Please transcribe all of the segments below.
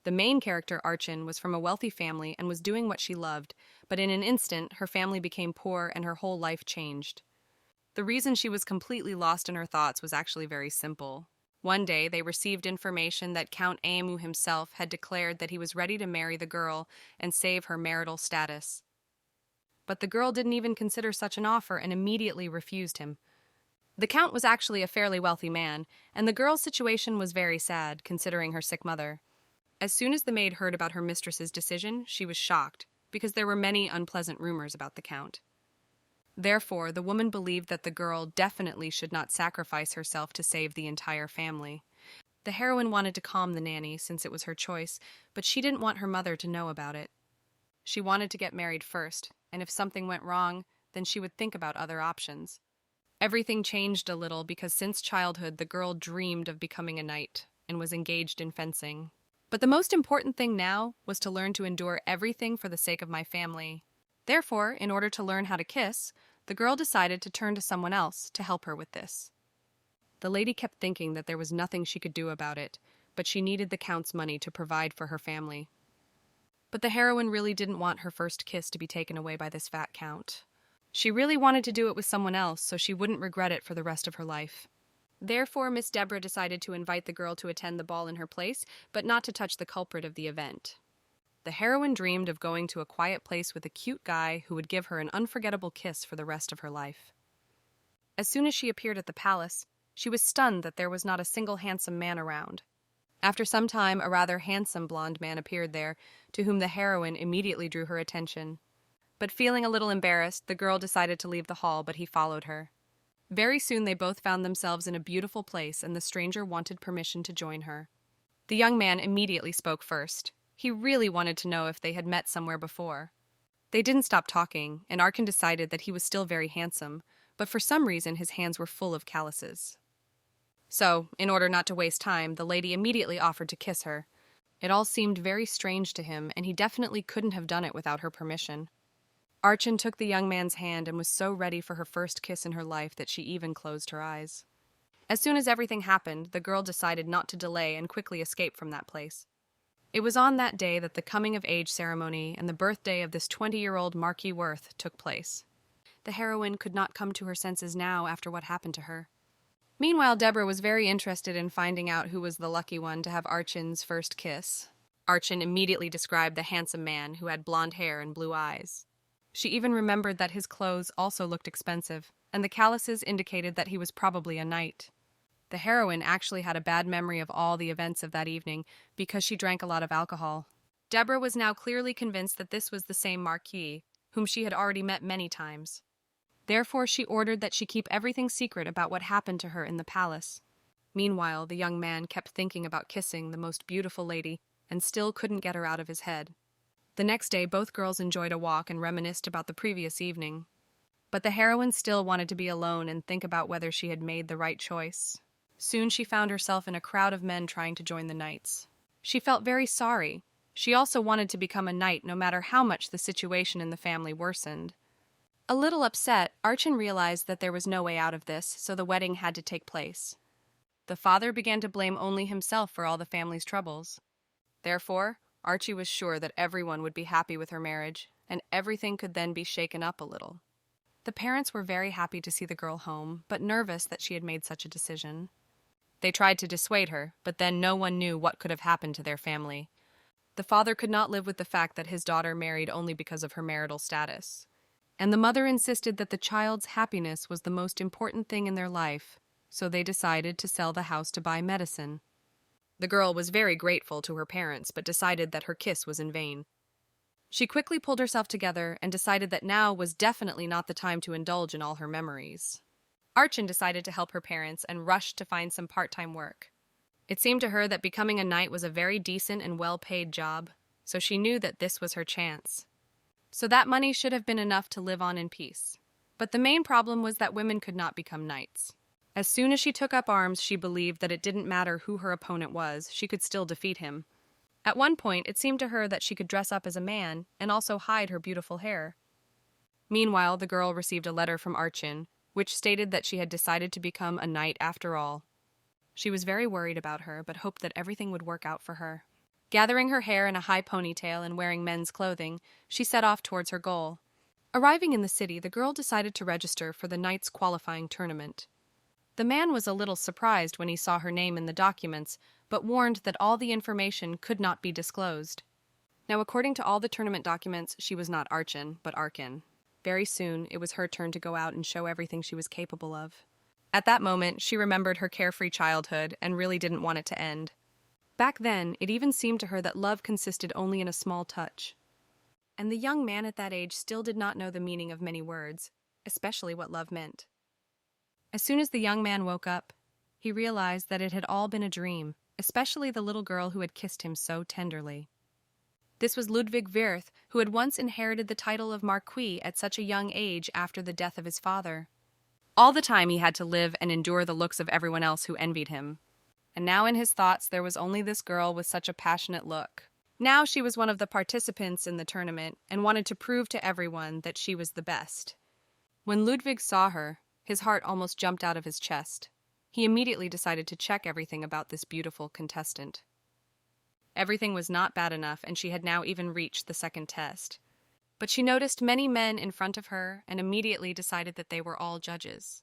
The main character, Archon, was from a wealthy family and was doing what she loved, but in an instant, her family became poor and her whole life changed. The reason she was completely lost in her thoughts was actually very simple. One day, they received information that Count Aemu himself had declared that he was ready to marry the girl and save her marital status. But the girl didn't even consider such an offer and immediately refused him. The Count was actually a fairly wealthy man, and the girl's situation was very sad, considering her sick mother. As soon as the maid heard about her mistress's decision, she was shocked, because there were many unpleasant rumors about the Count. Therefore, the woman believed that the girl definitely should not sacrifice herself to save the entire family. The heroine wanted to calm the nanny, since it was her choice, but she didn't want her mother to know about it. She wanted to get married first, and if something went wrong, then she would think about other options. Everything changed a little because since childhood the girl dreamed of becoming a knight and was engaged in fencing. But the most important thing now was to learn to endure everything for the sake of my family. Therefore, in order to learn how to kiss, the girl decided to turn to someone else to help her with this. The lady kept thinking that there was nothing she could do about it, but she needed the Count's money to provide for her family. But the heroine really didn't want her first kiss to be taken away by this fat Count. She really wanted to do it with someone else so she wouldn't regret it for the rest of her life. Therefore, Miss Deborah decided to invite the girl to attend the ball in her place, but not to touch the culprit of the event. The heroine dreamed of going to a quiet place with a cute guy who would give her an unforgettable kiss for the rest of her life. As soon as she appeared at the palace, she was stunned that there was not a single handsome man around. After some time, a rather handsome blonde man appeared there, to whom the heroine immediately drew her attention. But feeling a little embarrassed, the girl decided to leave the hall, but he followed her. Very soon they both found themselves in a beautiful place, and the stranger wanted permission to join her. The young man immediately spoke first. He really wanted to know if they had met somewhere before. They didn't stop talking, and Archon decided that he was still very handsome, but for some reason his hands were full of calluses. So, in order not to waste time, the lady immediately offered to kiss her. It all seemed very strange to him, and he definitely couldn't have done it without her permission. Archon took the young man's hand and was so ready for her first kiss in her life that she even closed her eyes. As soon as everything happened, the girl decided not to delay and quickly escape from that place. It was on that day that the coming-of-age ceremony and the birthday of this 20-year-old Marquis Worth took place. The heroine could not come to her senses now after what happened to her. Meanwhile, Deborah was very interested in finding out who was the lucky one to have Archon's first kiss. Archon immediately described the handsome man who had blonde hair and blue eyes. She even remembered that his clothes also looked expensive, and the calluses indicated that he was probably a knight. The heroine actually had a bad memory of all the events of that evening because she drank a lot of alcohol. Deborah was now clearly convinced that this was the same Marquis, whom she had already met many times. Therefore, she ordered that she keep everything secret about what happened to her in the palace. Meanwhile, the young man kept thinking about kissing the most beautiful lady and still couldn't get her out of his head. The next day, both girls enjoyed a walk and reminisced about the previous evening. But the heroine still wanted to be alone and think about whether she had made the right choice. Soon she found herself in a crowd of men trying to join the knights. She felt very sorry. She also wanted to become a knight no matter how much the situation in the family worsened. A little upset, Archon realized that there was no way out of this, so the wedding had to take place. The father began to blame only himself for all the family's troubles. Therefore, Archie was sure that everyone would be happy with her marriage, and everything could then be shaken up a little. The parents were very happy to see the girl home, but nervous that she had made such a decision. They tried to dissuade her, but then no one knew what could have happened to their family. The father could not live with the fact that his daughter married only because of her marital status. And the mother insisted that the child's happiness was the most important thing in their life, so they decided to sell the house to buy medicine. The girl was very grateful to her parents, but decided that her kiss was in vain. She quickly pulled herself together and decided that now was definitely not the time to indulge in all her memories. Archon decided to help her parents and rushed to find some part-time work. It seemed to her that becoming a knight was a very decent and well-paid job, so she knew that this was her chance. So that money should have been enough to live on in peace. But the main problem was that women could not become knights. As soon as she took up arms, she believed that it didn't matter who her opponent was, she could still defeat him. At one point, it seemed to her that she could dress up as a man and also hide her beautiful hair. Meanwhile, the girl received a letter from Archon, which stated that she had decided to become a knight after all. She was very worried about her, but hoped that everything would work out for her. Gathering her hair in a high ponytail and wearing men's clothing, she set off towards her goal. Arriving in the city, the girl decided to register for the night's qualifying tournament. The man was a little surprised when he saw her name in the documents, but warned that all the information could not be disclosed. Now, according to all the tournament documents, she was not Archon, but Arkin. Very soon, it was her turn to go out and show everything she was capable of. At that moment, she remembered her carefree childhood and really didn't want it to end. Back then, it even seemed to her that love consisted only in a small touch. And the young man at that age still did not know the meaning of many words, especially what love meant. As soon as the young man woke up, he realized that it had all been a dream, especially the little girl who had kissed him so tenderly. This was Ludwig Wirth, who had once inherited the title of Marquis at such a young age after the death of his father. All the time he had to live and endure the looks of everyone else who envied him. And now in his thoughts there was only this girl with such a passionate look. Now she was one of the participants in the tournament and wanted to prove to everyone that she was the best. When Ludwig saw her, his heart almost jumped out of his chest. He immediately decided to check everything about this beautiful contestant. Everything was not bad enough, and she had now even reached the second test. But she noticed many men in front of her and immediately decided that they were all judges.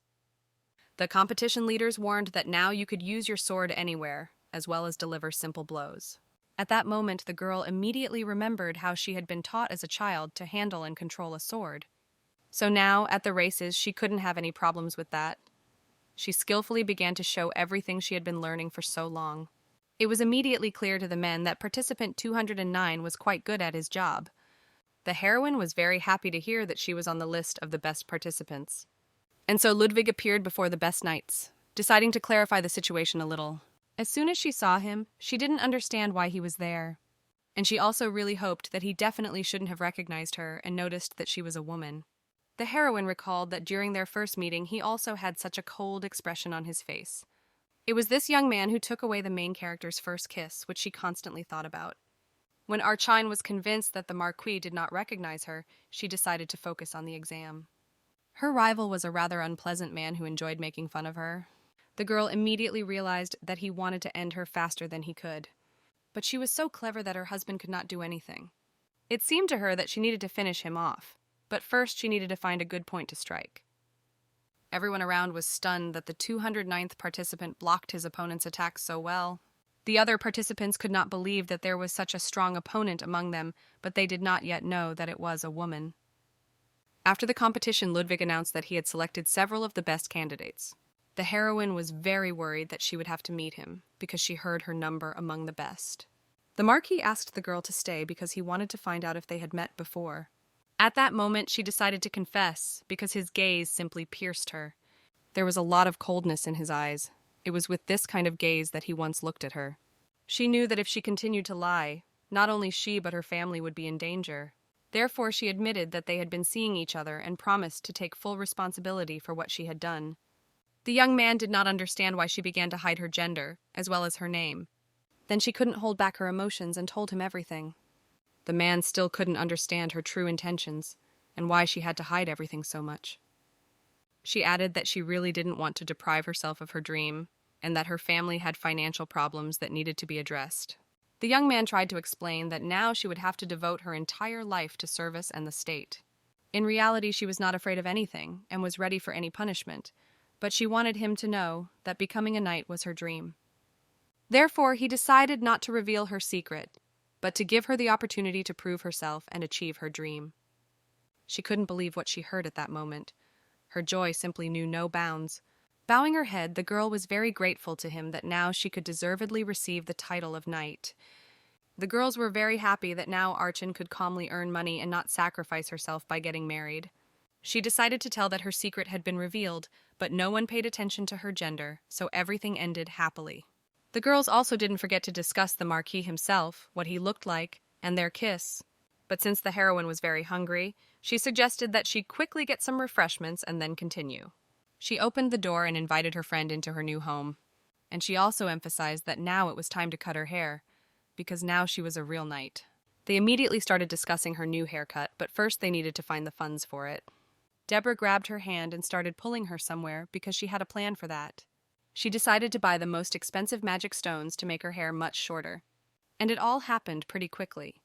The competition leaders warned that now you could use your sword anywhere, as well as deliver simple blows. At that moment, the girl immediately remembered how she had been taught as a child to handle and control a sword. So now, at the races, she couldn't have any problems with that. She skillfully began to show everything she had been learning for so long. It was immediately clear to the men that participant 209 was quite good at his job. The heroine was very happy to hear that she was on the list of the best participants. And so Ludwig appeared before the best knights, deciding to clarify the situation a little. As soon as she saw him, she didn't understand why he was there. And she also really hoped that he definitely shouldn't have recognized her and noticed that she was a woman. The heroine recalled that during their first meeting he also had such a cold expression on his face. It was this young man who took away the main character's first kiss, which she constantly thought about. When Archine was convinced that the Marquis did not recognize her, she decided to focus on the exam. Her rival was a rather unpleasant man who enjoyed making fun of her. The girl immediately realized that he wanted to end her faster than he could. But she was so clever that her husband could not do anything. It seemed to her that she needed to finish him off, but first she needed to find a good point to strike. Everyone around was stunned that the 209th participant blocked his opponent's attacks so well. The other participants could not believe that there was such a strong opponent among them, but they did not yet know that it was a woman. After the competition, Ludwig announced that he had selected several of the best candidates. The heroine was very worried that she would have to meet him, because she heard her number among the best. The Marquis asked the girl to stay because he wanted to find out if they had met before. At that moment, she decided to confess, because his gaze simply pierced her. There was a lot of coldness in his eyes. It was with this kind of gaze that he once looked at her. She knew that if she continued to lie, not only she but her family would be in danger. Therefore, she admitted that they had been seeing each other and promised to take full responsibility for what she had done. The young man did not understand why she began to hide her gender, as well as her name. Then she couldn't hold back her emotions and told him everything. The man still couldn't understand her true intentions, and why she had to hide everything so much. She added that she really didn't want to deprive herself of her dream, and that her family had financial problems that needed to be addressed. The young man tried to explain that now she would have to devote her entire life to service and the state. In reality, she was not afraid of anything, and was ready for any punishment, but she wanted him to know that becoming a knight was her dream. Therefore, he decided not to reveal her secret, but to give her the opportunity to prove herself and achieve her dream. She couldn't believe what she heard at that moment. Her joy simply knew no bounds. Bowing her head, the girl was very grateful to him that now she could deservedly receive the title of knight. The girls were very happy that now Archon could calmly earn money and not sacrifice herself by getting married. She decided to tell that her secret had been revealed, but no one paid attention to her gender, so everything ended happily. The girls also didn't forget to discuss the Marquis himself, what he looked like, and their kiss. But since the heroine was very hungry, she suggested that she quickly get some refreshments and then continue. She opened the door and invited her friend into her new home. And she also emphasized that now it was time to cut her hair, because now she was a real knight. They immediately started discussing her new haircut, but first they needed to find the funds for it. Deborah grabbed her hand and started pulling her somewhere because she had a plan for that. She decided to buy the most expensive magic stones to make her hair much shorter. And it all happened pretty quickly.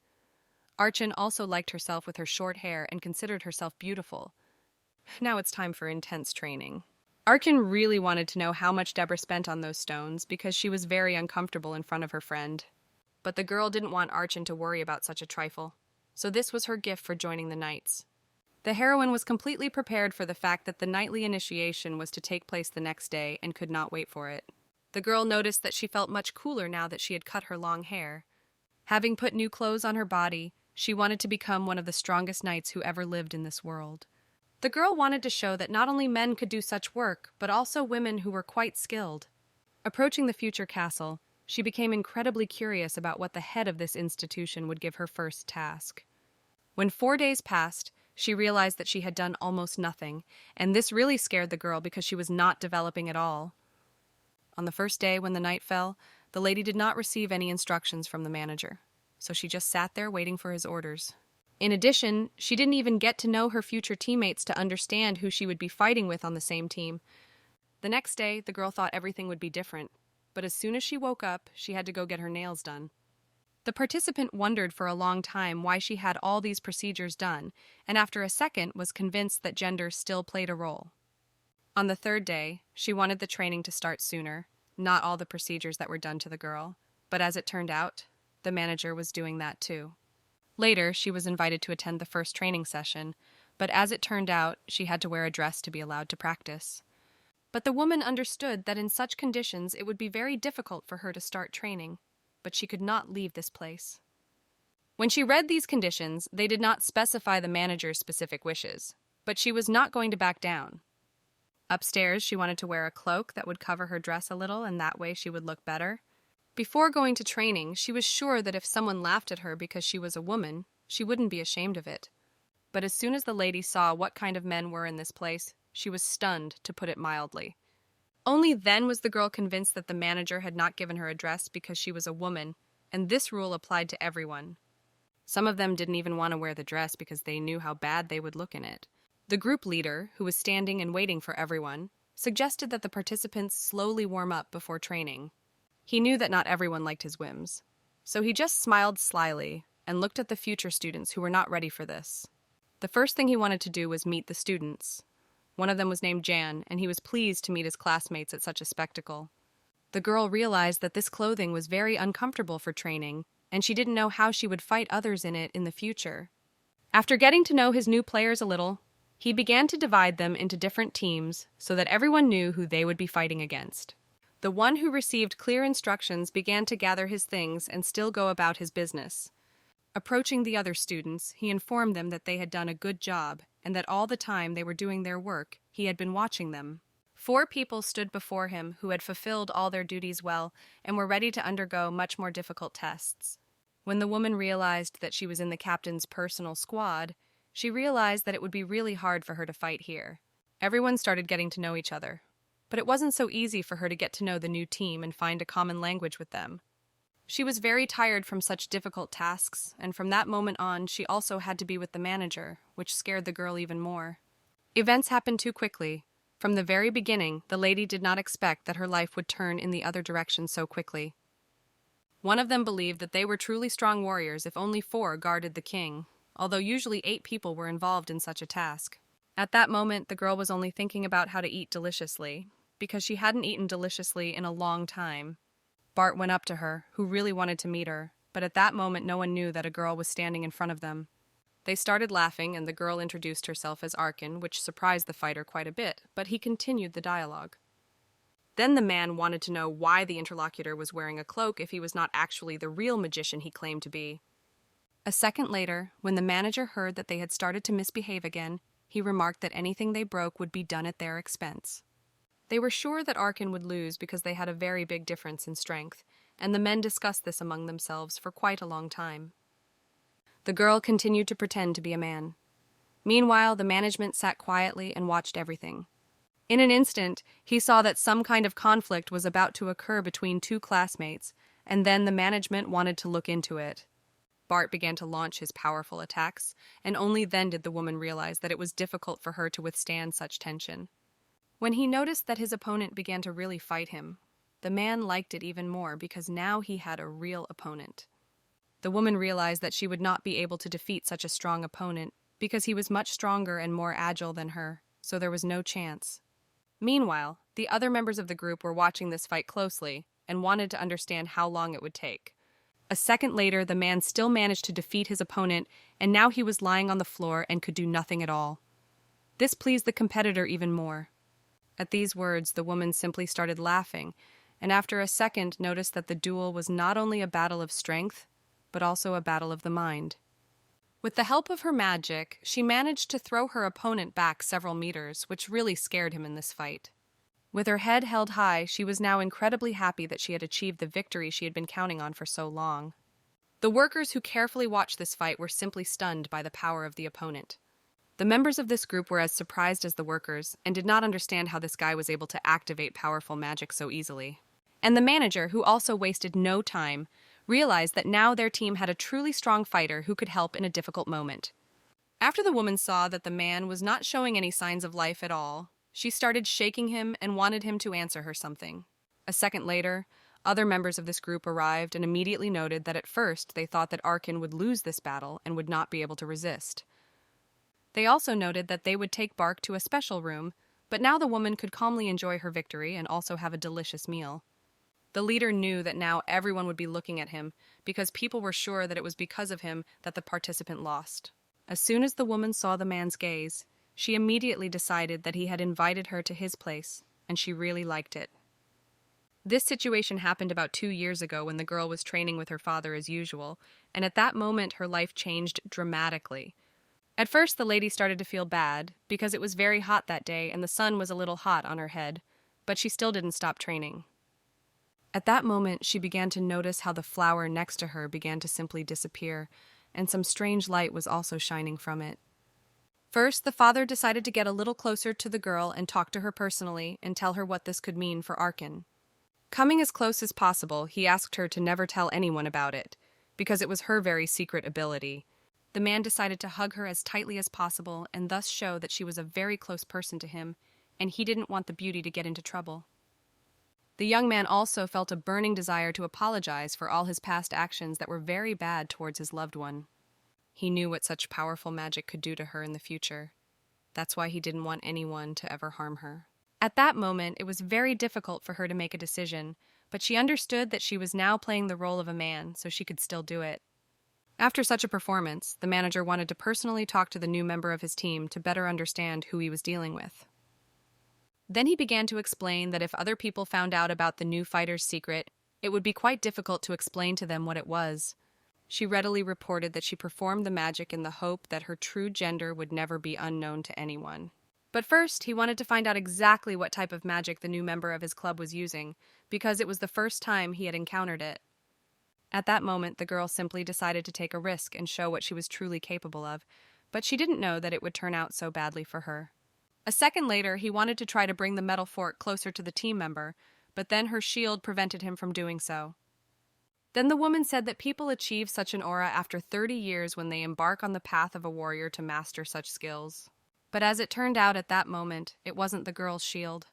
Archon also liked herself with her short hair and considered herself beautiful. Now it's time for intense training. Archon really wanted to know how much Deborah spent on those stones because she was very uncomfortable in front of her friend. But the girl didn't want Archon to worry about such a trifle, so this was her gift for joining the Knights. The heroine was completely prepared for the fact that the knightly initiation was to take place the next day and could not wait for it. The girl noticed that she felt much cooler now that she had cut her long hair. Having put new clothes on her body, she wanted to become one of the strongest knights who ever lived in this world. The girl wanted to show that not only men could do such work, but also women who were quite skilled. Approaching the future castle, she became incredibly curious about what the head of this institution would give her first task. When 4 days passed, she realized that she had done almost nothing, and this really scared the girl because she was not developing at all. On the first day when the night fell, the lady did not receive any instructions from the manager, so she just sat there waiting for his orders. In addition, she didn't even get to know her future teammates to understand who she would be fighting with on the same team. The next day, the girl thought everything would be different, but as soon as she woke up, she had to go get her nails done. The participant wondered for a long time why she had all these procedures done, and after a second was convinced that gender still played a role. On the third day, she wanted the training to start sooner, not all the procedures that were done to the girl, but as it turned out, the manager was doing that too. Later, she was invited to attend the first training session, but as it turned out, she had to wear a dress to be allowed to practice. But the woman understood that in such conditions it would be very difficult for her to start training, but she could not leave this place. When she read these conditions, they did not specify the manager's specific wishes, but she was not going to back down. Upstairs, she wanted to wear a cloak that would cover her dress a little, and that way she would look better. Before going to training, she was sure that if someone laughed at her because she was a woman, she wouldn't be ashamed of it. But as soon as the lady saw what kind of men were in this place, she was stunned, to put it mildly. Only then was the girl convinced that the manager had not given her a dress because she was a woman, and this rule applied to everyone. Some of them didn't even want to wear the dress because they knew how bad they would look in it. The group leader, who was standing and waiting for everyone, suggested that the participants slowly warm up before training. He knew that not everyone liked his whims, so he just smiled slyly and looked at the future students who were not ready for this. The first thing he wanted to do was meet the students. One of them was named Jan, and he was pleased to meet his classmates at such a spectacle. The girl realized that this clothing was very uncomfortable for training, and she didn't know how she would fight others in it in the future. After getting to know his new players a little, he began to divide them into different teams so that everyone knew who they would be fighting against. The one who received clear instructions began to gather his things and still go about his business. Approaching the other students, he informed them that they had done a good job and that all the time they were doing their work, he had been watching them. 4 people stood before him who had fulfilled all their duties well and were ready to undergo much more difficult tests. When the woman realized that she was in the captain's personal squad, she realized that it would be really hard for her to fight here. Everyone started getting to know each other, but it wasn't so easy for her to get to know the new team and find a common language with them. She was very tired from such difficult tasks, and from that moment on, she also had to be with the manager, which scared the girl even more. Events happened too quickly. From the very beginning, the lady did not expect that her life would turn in the other direction so quickly. One of them believed that they were truly strong warriors if only 4 guarded the king, although usually 8 people were involved in such a task. At that moment, the girl was only thinking about how to eat deliciously, because she hadn't eaten deliciously in a long time. Bart went up to her, who really wanted to meet her, but at that moment no one knew that a girl was standing in front of them. They started laughing, and the girl introduced herself as Archon, which surprised the fighter quite a bit, but he continued the dialogue. Then the man wanted to know why the interlocutor was wearing a cloak if he was not actually the real magician he claimed to be. A second later, when the manager heard that they had started to misbehave again, he remarked that anything they broke would be done at their expense. They were sure that Archon would lose because they had a very big difference in strength, and the men discussed this among themselves for quite a long time. The girl continued to pretend to be a man. Meanwhile, the management sat quietly and watched everything. In an instant, he saw that some kind of conflict was about to occur between 2 classmates, and then the management wanted to look into it. Bart began to launch his powerful attacks, and only then did the woman realize that it was difficult for her to withstand such tension. When he noticed that his opponent began to really fight him, the man liked it even more because now he had a real opponent. The woman realized that she would not be able to defeat such a strong opponent because he was much stronger and more agile than her, so there was no chance. Meanwhile, the other members of the group were watching this fight closely and wanted to understand how long it would take. A second later, the man still managed to defeat his opponent, and now he was lying on the floor and could do nothing at all. This pleased the competitor even more. At these words, the woman simply started laughing, and after a second noticed that the duel was not only a battle of strength, but also a battle of the mind. With the help of her magic, she managed to throw her opponent back several meters, which really scared him in this fight. With her head held high, she was now incredibly happy that she had achieved the victory she had been counting on for so long. The workers who carefully watched this fight were simply stunned by the power of the opponent. The members of this group were as surprised as the workers and did not understand how this guy was able to activate powerful magic so easily. And the manager, who also wasted no time, realized that now their team had a truly strong fighter who could help in a difficult moment. After the woman saw that the man was not showing any signs of life at all, she started shaking him and wanted him to answer her something. A second later, other members of this group arrived and immediately noted that at first they thought that Arkin would lose this battle and would not be able to resist. They also noted that they would take Bark to a special room, but now the woman could calmly enjoy her victory and also have a delicious meal. The leader knew that now everyone would be looking at him because people were sure that it was because of him that the participant lost. As soon as the woman saw the man's gaze, she immediately decided that he had invited her to his place, and she really liked it. This situation happened about 2 years ago when the girl was training with her father as usual, and at that moment her life changed dramatically. At first the lady started to feel bad because it was very hot that day and the sun was a little hot on her head, but she still didn't stop training. At that moment, she began to notice how the flower next to her began to simply disappear, and some strange light was also shining from it. First, the father decided to get a little closer to the girl and talk to her personally and tell her what this could mean for Arkin. Coming as close as possible, he asked her to never tell anyone about it, because it was her very secret ability. The man decided to hug her as tightly as possible and thus show that she was a very close person to him, and he didn't want the beauty to get into trouble. The young man also felt a burning desire to apologize for all his past actions that were very bad towards his loved one. He knew what such powerful magic could do to her in the future. That's why he didn't want anyone to ever harm her. At that moment, it was very difficult for her to make a decision, but she understood that she was now playing the role of a man, so she could still do it. After such a performance, the manager wanted to personally talk to the new member of his team to better understand who he was dealing with. Then he began to explain that if other people found out about the new fighter's secret, it would be quite difficult to explain to them what it was. She readily reported that she performed the magic in the hope that her true gender would never be unknown to anyone. But first, he wanted to find out exactly what type of magic the new member of his club was using, because it was the first time he had encountered it. At that moment, the girl simply decided to take a risk and show what she was truly capable of, but she didn't know that it would turn out so badly for her. A second later, he wanted to try to bring the metal fork closer to the team member, but then her shield prevented him from doing so. Then the woman said that people achieve such an aura after 30 years when they embark on the path of a warrior to master such skills. But as it turned out at that moment, it wasn't the girl's shield.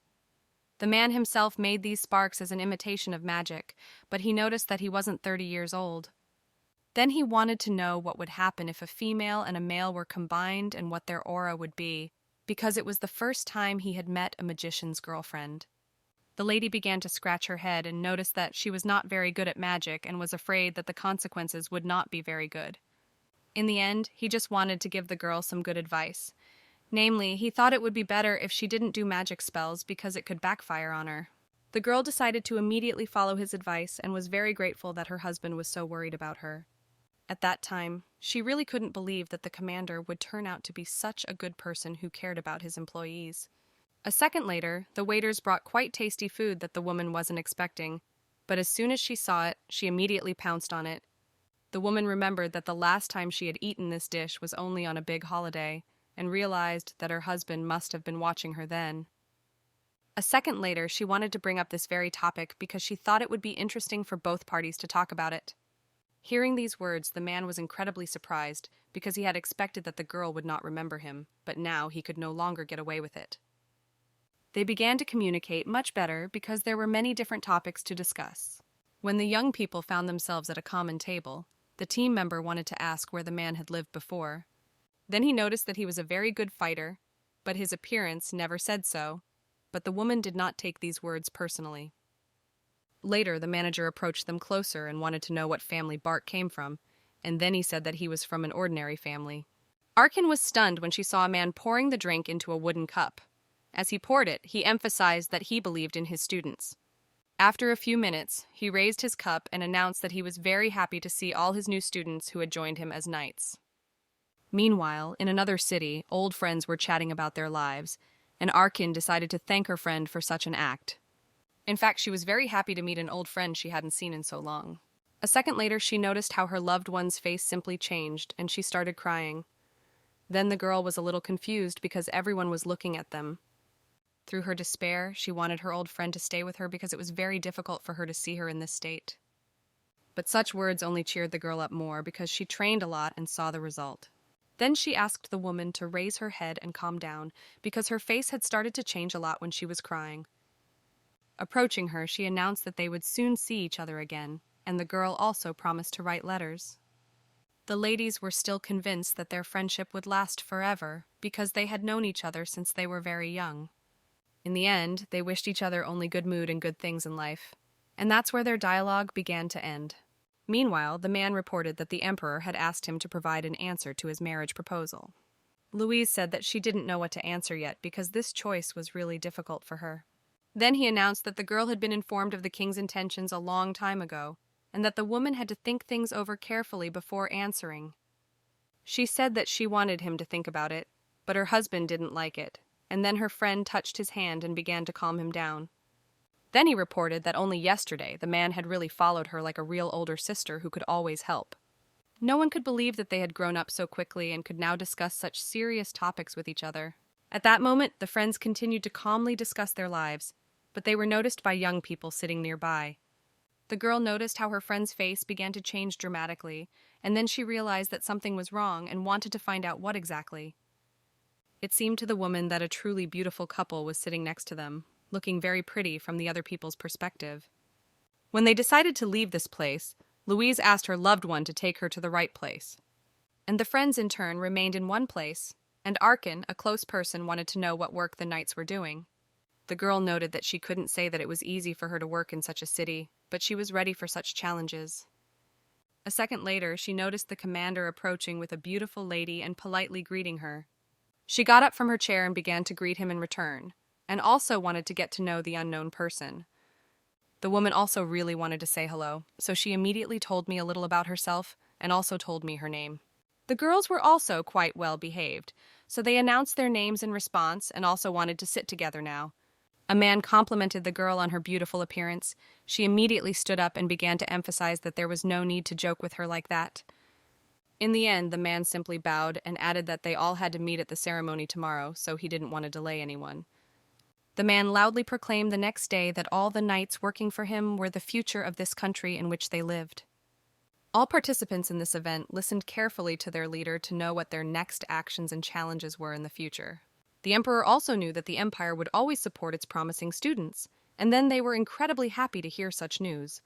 The man himself made these sparks as an imitation of magic, but he noticed that he wasn't 30 years old. Then he wanted to know what would happen if a female and a male were combined and what their aura would be, because it was the first time he had met a magician's girlfriend. The lady began to scratch her head and noticed that she was not very good at magic and was afraid that the consequences would not be very good. In the end, he just wanted to give the girl some good advice. Namely, he thought it would be better if she didn't do magic spells because it could backfire on her. The girl decided to immediately follow his advice and was very grateful that her husband was so worried about her. At that time, she really couldn't believe that the commander would turn out to be such a good person who cared about his employees. A second later, the waiters brought quite tasty food that the woman wasn't expecting, but as soon as she saw it, she immediately pounced on it. The woman remembered that the last time she had eaten this dish was only on a big holiday, and realized that her husband must have been watching her then. A second later, she wanted to bring up this very topic because she thought it would be interesting for both parties to talk about it. Hearing these words, the man was incredibly surprised because he had expected that the girl would not remember him, but now he could no longer get away with it. They began to communicate much better because there were many different topics to discuss. When the young people found themselves at a common table, The team member wanted to ask where the man had lived before. Then he noticed that he was a very good fighter, but his appearance never said so. But the woman did not take these words personally. Later, the manager approached them closer and wanted to know what family Bart came from, and then he said that he was from an ordinary family. Arkin was stunned when she saw a man pouring the drink into a wooden cup. As he poured it, he emphasized that he believed in his students. After a few minutes, he raised his cup and announced that he was very happy to see all his new students who had joined him as knights. Meanwhile, in another city, old friends were chatting about their lives, and Arkin decided to thank her friend for such an act. In fact, she was very happy to meet an old friend she hadn't seen in so long. A second later, she noticed how her loved one's face simply changed, and she started crying. Then the girl was a little confused because everyone was looking at them. Through her despair, she wanted her old friend to stay with her because it was very difficult for her to see her in this state. But such words only cheered the girl up more because she trained a lot and saw the result. Then she asked the woman to raise her head and calm down because her face had started to change a lot when she was crying. Approaching her, she announced that they would soon see each other again, and the girl also promised to write letters. The ladies were still convinced that their friendship would last forever because they had known each other since they were very young. In the end, they wished each other only good mood and good things in life, and that's where their dialogue began to end. Meanwhile, the man reported that the emperor had asked him to provide an answer to his marriage proposal. Louise said that she didn't know what to answer yet because this choice was really difficult for her. Then he announced that the girl had been informed of the king's intentions a long time ago, and that the woman had to think things over carefully before answering. She said that she wanted him to think about it, but her husband didn't like it, and then her friend touched his hand and began to calm him down. Then he reported that only yesterday the man had really followed her like a real older sister who could always help. No one could believe that they had grown up so quickly and could now discuss such serious topics with each other. At that moment, the friends continued to calmly discuss their lives, but they were noticed by young people sitting nearby. The girl noticed how her friend's face began to change dramatically, and then she realized that something was wrong and wanted to find out what exactly. It seemed to the woman that a truly beautiful couple was sitting next to them, looking very pretty from the other people's perspective. When they decided to leave this place, Louise asked her loved one to take her to the right place. And the friends in turn remained in one place, and Arkin, a close person, wanted to know what work the knights were doing. The girl noted that she couldn't say that it was easy for her to work in such a city, but she was ready for such challenges. A second later, she noticed the commander approaching with a beautiful lady and politely greeting her. She got up from her chair and began to greet him in return, and also wanted to get to know the unknown person. The woman also really wanted to say hello, so she immediately told me a little about herself and also told me her name. The girls were also quite well behaved, so they announced their names in response and also wanted to sit together now. A man complimented the girl on her beautiful appearance. She immediately stood up and began to emphasize that there was no need to joke with her like that. In the end, the man simply bowed and added that they all had to meet at the ceremony tomorrow, so he didn't want to delay anyone. The man loudly proclaimed the next day that all the knights working for him were the future of this country in which they lived. All participants in this event listened carefully to their leader to know what their next actions and challenges were in the future. The emperor also knew that the empire would always support its promising students, and then they were incredibly happy to hear such news.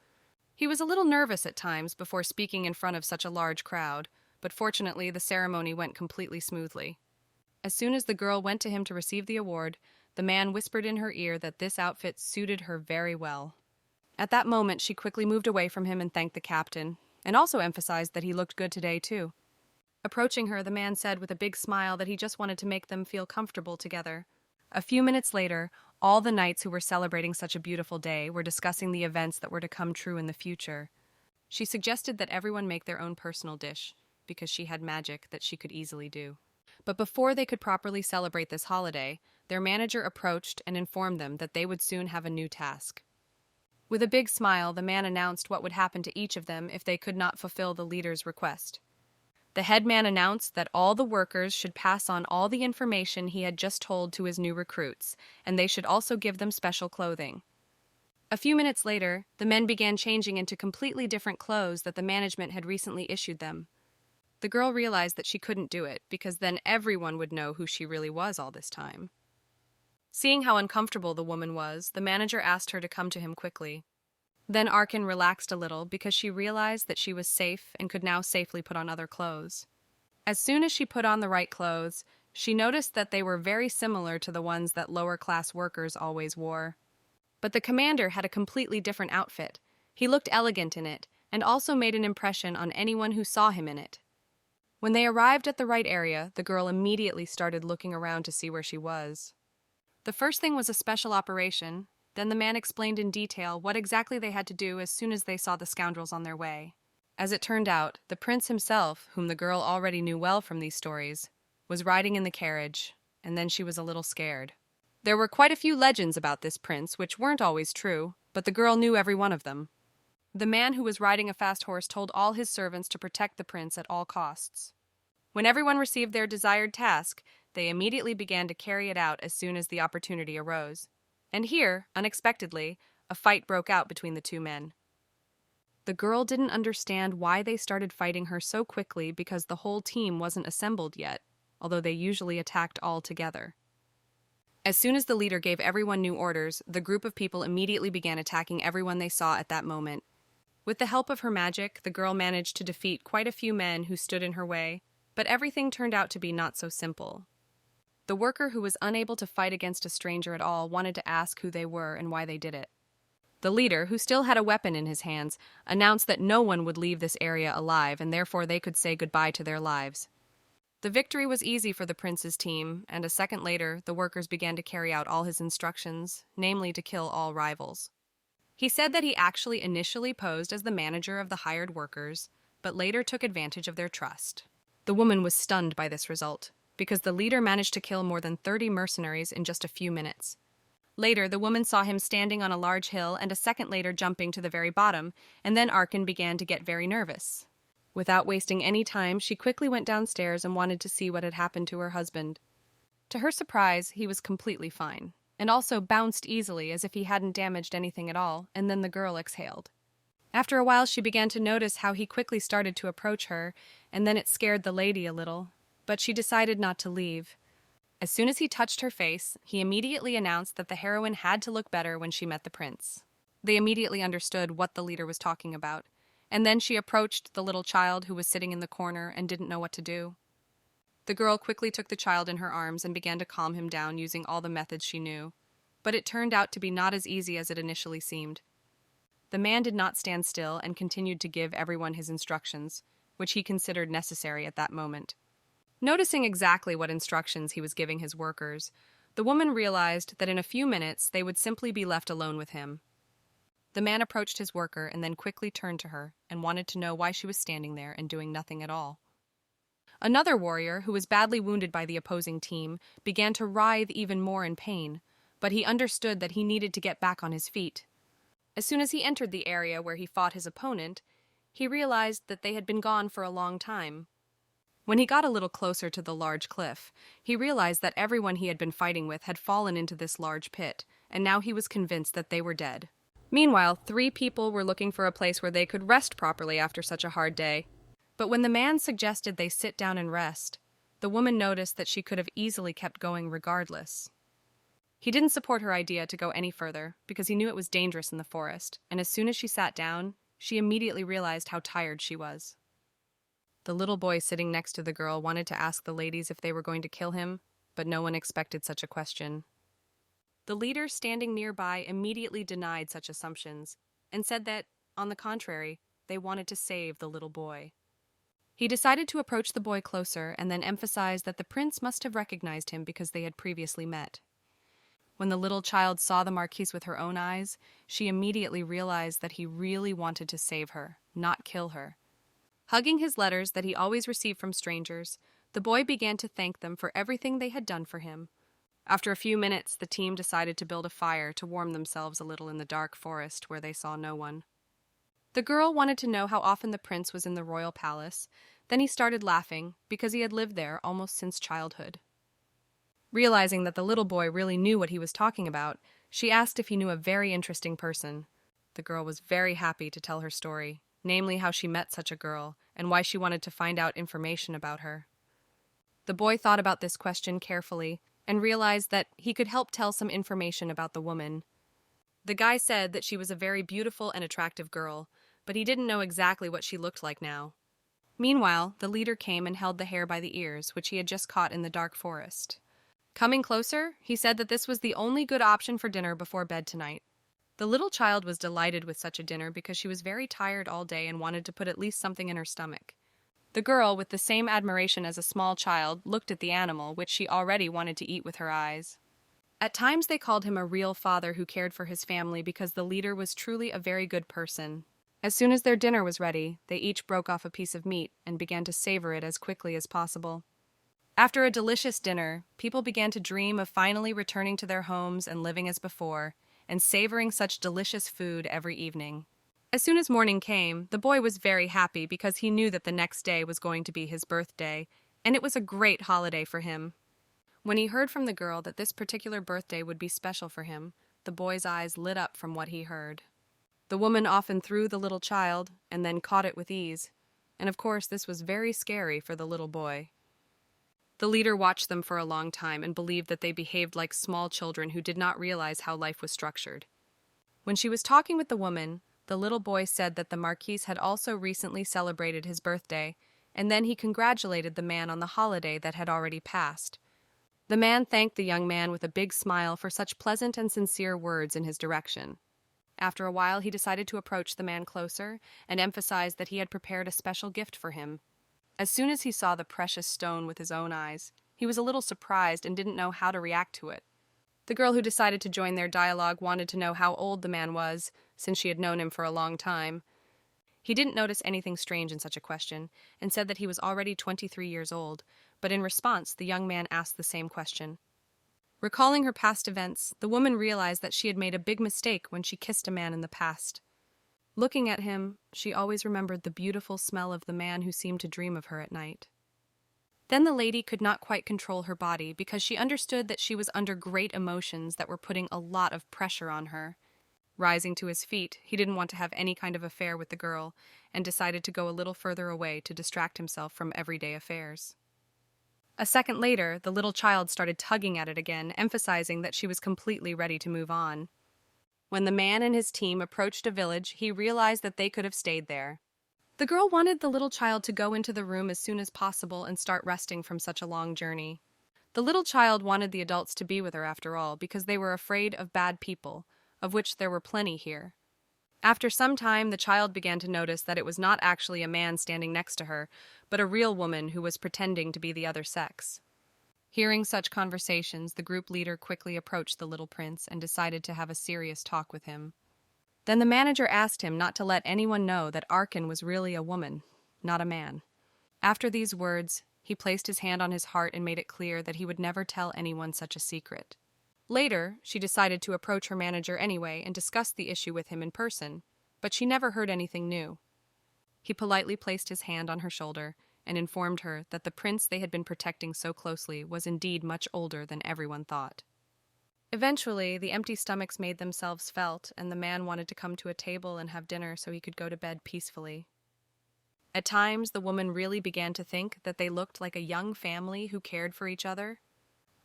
He was a little nervous at times before speaking in front of such a large crowd, but fortunately the ceremony went completely smoothly. As soon as the girl went to him to receive the award, the man whispered in her ear that this outfit suited her very well. At that moment, she quickly moved away from him and thanked the captain, and also emphasized that he looked good today too. Approaching her, the man said with a big smile that he just wanted to make them feel comfortable together. A few minutes later, all the knights who were celebrating such a beautiful day were discussing the events that were to come true in the future. She suggested that everyone make their own personal dish, because she had magic that she could easily do. But before they could properly celebrate this holiday, their manager approached and informed them that they would soon have a new task. With a big smile, the man announced what would happen to each of them if they could not fulfill the leader's request. The head man announced that all the workers should pass on all the information he had just told to his new recruits, and they should also give them special clothing. A few minutes later, the men began changing into completely different clothes that the management had recently issued them. The girl realized that she couldn't do it, because then everyone would know who she really was all this time. Seeing how uncomfortable the woman was, the manager asked her to come to him quickly. Then Arkin relaxed a little because she realized that she was safe and could now safely put on other clothes. As soon as she put on the right clothes, she noticed that they were very similar to the ones that lower-class workers always wore. But the commander had a completely different outfit. He looked elegant in it, and also made an impression on anyone who saw him in it. When they arrived at the right area, the girl immediately started looking around to see where she was. The first thing was a special operation. Then the man explained in detail what exactly they had to do as soon as they saw the scoundrels on their way. As it turned out, the prince himself, whom the girl already knew well from these stories, was riding in the carriage, and then she was a little scared. There were quite a few legends about this prince, which weren't always true, but the girl knew every one of them. The man who was riding a fast horse told all his servants to protect the prince at all costs. When everyone received their desired task, they immediately began to carry it out as soon as the opportunity arose. And here, unexpectedly, a fight broke out between the two men. The girl didn't understand why they started fighting her so quickly because the whole team wasn't assembled yet, although they usually attacked all together. As soon as the leader gave everyone new orders, the group of people immediately began attacking everyone they saw at that moment. With the help of her magic, the girl managed to defeat quite a few men who stood in her way, but everything turned out to be not so simple. The worker who was unable to fight against a stranger at all wanted to ask who they were and why they did it. The leader, who still had a weapon in his hands, announced that no one would leave this area alive and therefore they could say goodbye to their lives. The victory was easy for the prince's team, and a second later, the workers began to carry out all his instructions, namely to kill all rivals. He said that he actually initially posed as the manager of the hired workers, but later took advantage of their trust. The woman was stunned by this result, because the leader managed to kill more than 30 mercenaries in just a few minutes. Later, the woman saw him standing on a large hill and a second later jumping to the very bottom, and then Arkin began to get very nervous. Without wasting any time, she quickly went downstairs and wanted to see what had happened to her husband. To her surprise, he was completely fine, and also bounced easily as if he hadn't damaged anything at all, and then the girl exhaled. After a while, she began to notice how he quickly started to approach her, and then it scared the lady a little, but she decided not to leave. As soon as he touched her face, he immediately announced that the heroine had to look better when she met the prince. They immediately understood what the leader was talking about, and then she approached the little child who was sitting in the corner and didn't know what to do. The girl quickly took the child in her arms and began to calm him down using all the methods she knew, but it turned out to be not as easy as it initially seemed. The man did not stand still and continued to give everyone his instructions, which he considered necessary at that moment. Noticing exactly what instructions he was giving his workers, the woman realized that in a few minutes they would simply be left alone with him. The man approached his worker and then quickly turned to her and wanted to know why she was standing there and doing nothing at all. Another warrior, who was badly wounded by the opposing team, began to writhe even more in pain, but he understood that he needed to get back on his feet. As soon as he entered the area where he fought his opponent, he realized that they had been gone for a long time. When he got a little closer to the large cliff, he realized that everyone he had been fighting with had fallen into this large pit, and now he was convinced that they were dead. Meanwhile, 3 people were looking for a place where they could rest properly after such a hard day. But when the man suggested they sit down and rest, the woman noticed that she could have easily kept going regardless. He didn't support her idea to go any further because he knew it was dangerous in the forest, and as soon as she sat down, she immediately realized how tired she was. The little boy sitting next to the girl wanted to ask the ladies if they were going to kill him, but no one expected such a question. The leader standing nearby immediately denied such assumptions and said that, on the contrary, they wanted to save the little boy. He decided to approach the boy closer and then emphasized that the prince must have recognized him because they had previously met. When the little child saw the marquise with her own eyes, she immediately realized that he really wanted to save her, not kill her. Hugging his letters that he always received from strangers, the boy began to thank them for everything they had done for him. After a few minutes, the team decided to build a fire to warm themselves a little in the dark forest where they saw no one. The girl wanted to know how often the prince was in the royal palace. Then he started laughing because he had lived there almost since childhood. Realizing that the little boy really knew what he was talking about, she asked if he knew a very interesting person. The girl was very happy to tell her story, namely how she met such a girl and why she wanted to find out information about her. The boy thought about this question carefully and realized that he could help tell some information about the woman. The guy said that she was a very beautiful and attractive girl, but he didn't know exactly what she looked like now. Meanwhile, the leader came and held the hare by the ears, which he had just caught in the dark forest. Coming closer, he said that this was the only good option for dinner before bed tonight. The little child was delighted with such a dinner because she was very tired all day and wanted to put at least something in her stomach. The girl, with the same admiration as a small child, looked at the animal, which she already wanted to eat with her eyes. At times they called him a real father who cared for his family because the leader was truly a very good person. As soon as their dinner was ready, they each broke off a piece of meat and began to savor it as quickly as possible. After a delicious dinner, people began to dream of finally returning to their homes and living as before, and savoring such delicious food every evening. As soon as morning came, the boy was very happy because he knew that the next day was going to be his birthday, and it was a great holiday for him. When he heard from the girl that this particular birthday would be special for him, the boy's eyes lit up from what he heard. The woman often threw the little child and then caught it with ease, and of course this was very scary for the little boy. The leader watched them for a long time and believed that they behaved like small children who did not realize how life was structured. When she was talking with the woman, the little boy said that the Marquis had also recently celebrated his birthday, and then he congratulated the man on the holiday that had already passed. The man thanked the young man with a big smile for such pleasant and sincere words in his direction. After a while, he decided to approach the man closer and emphasized that he had prepared a special gift for him. As soon as he saw the precious stone with his own eyes, he was a little surprised and didn't know how to react to it. The girl who decided to join their dialogue wanted to know how old the man was, since she had known him for a long time. He didn't notice anything strange in such a question, and said that he was already 23 years old, but in response, the young man asked the same question. Recalling her past events, the woman realized that she had made a big mistake when she kissed a man in the past. Looking at him, she always remembered the beautiful smell of the man who seemed to dream of her at night. Then the lady could not quite control her body because she understood that she was under great emotions that were putting a lot of pressure on her. Rising to his feet, he didn't want to have any kind of affair with the girl and decided to go a little further away to distract himself from everyday affairs. A second later, the little child started tugging at it again, emphasizing that she was completely ready to move on. When the man and his team approached a village, he realized that they could have stayed there. The girl wanted the little child to go into the room as soon as possible and start resting from such a long journey. The little child wanted the adults to be with her after all because they were afraid of bad people, of which there were plenty here. After some time, the child began to notice that it was not actually a man standing next to her, but a real woman who was pretending to be the other sex. Hearing such conversations, the group leader quickly approached the little prince and decided to have a serious talk with him. Then the manager asked him not to let anyone know that Arkin was really a woman, not a man. After these words, he placed his hand on his heart and made it clear that he would never tell anyone such a secret. Later, she decided to approach her manager anyway and discuss the issue with him in person, but she never heard anything new. He politely placed his hand on her shoulder and informed her that the prince they had been protecting so closely was indeed much older than everyone thought. Eventually, the empty stomachs made themselves felt, and the man wanted to come to a table and have dinner so he could go to bed peacefully. At times, the woman really began to think that they looked like a young family who cared for each other.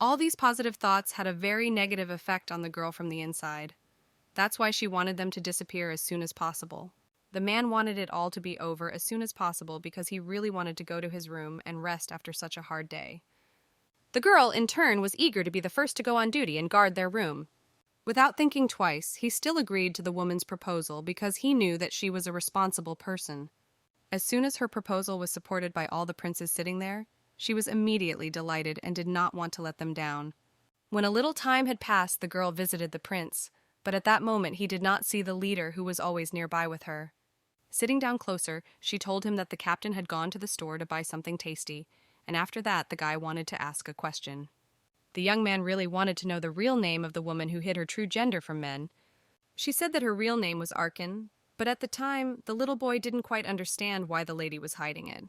All these positive thoughts had a very negative effect on the girl from the inside. That's why she wanted them to disappear as soon as possible. The man wanted it all to be over as soon as possible because he really wanted to go to his room and rest after such a hard day. The girl, in turn, was eager to be the first to go on duty and guard their room. Without thinking twice, he still agreed to the woman's proposal because he knew that she was a responsible person. As soon as her proposal was supported by all the princes sitting there, she was immediately delighted and did not want to let them down. When a little time had passed, the girl visited the prince, but at that moment he did not see the leader who was always nearby with her. Sitting down closer, she told him that the captain had gone to the store to buy something tasty, and after that the guy wanted to ask a question. The young man really wanted to know the real name of the woman who hid her true gender from men. She said that her real name was Arkin, but at the time, the little boy didn't quite understand why the lady was hiding it.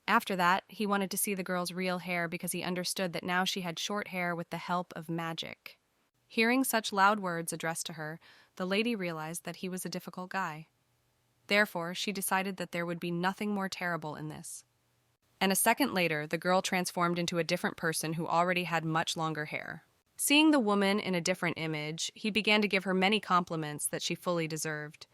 After that, he wanted to see the girl's real hair because he understood that now she had short hair with the help of magic. Hearing such loud words addressed to her, the lady realized that he was a difficult guy. Therefore, she decided that there would be nothing more terrible in this. And a second later, the girl transformed into a different person who already had much longer hair. Seeing the woman in a different image, he began to give her many compliments that she fully deserved.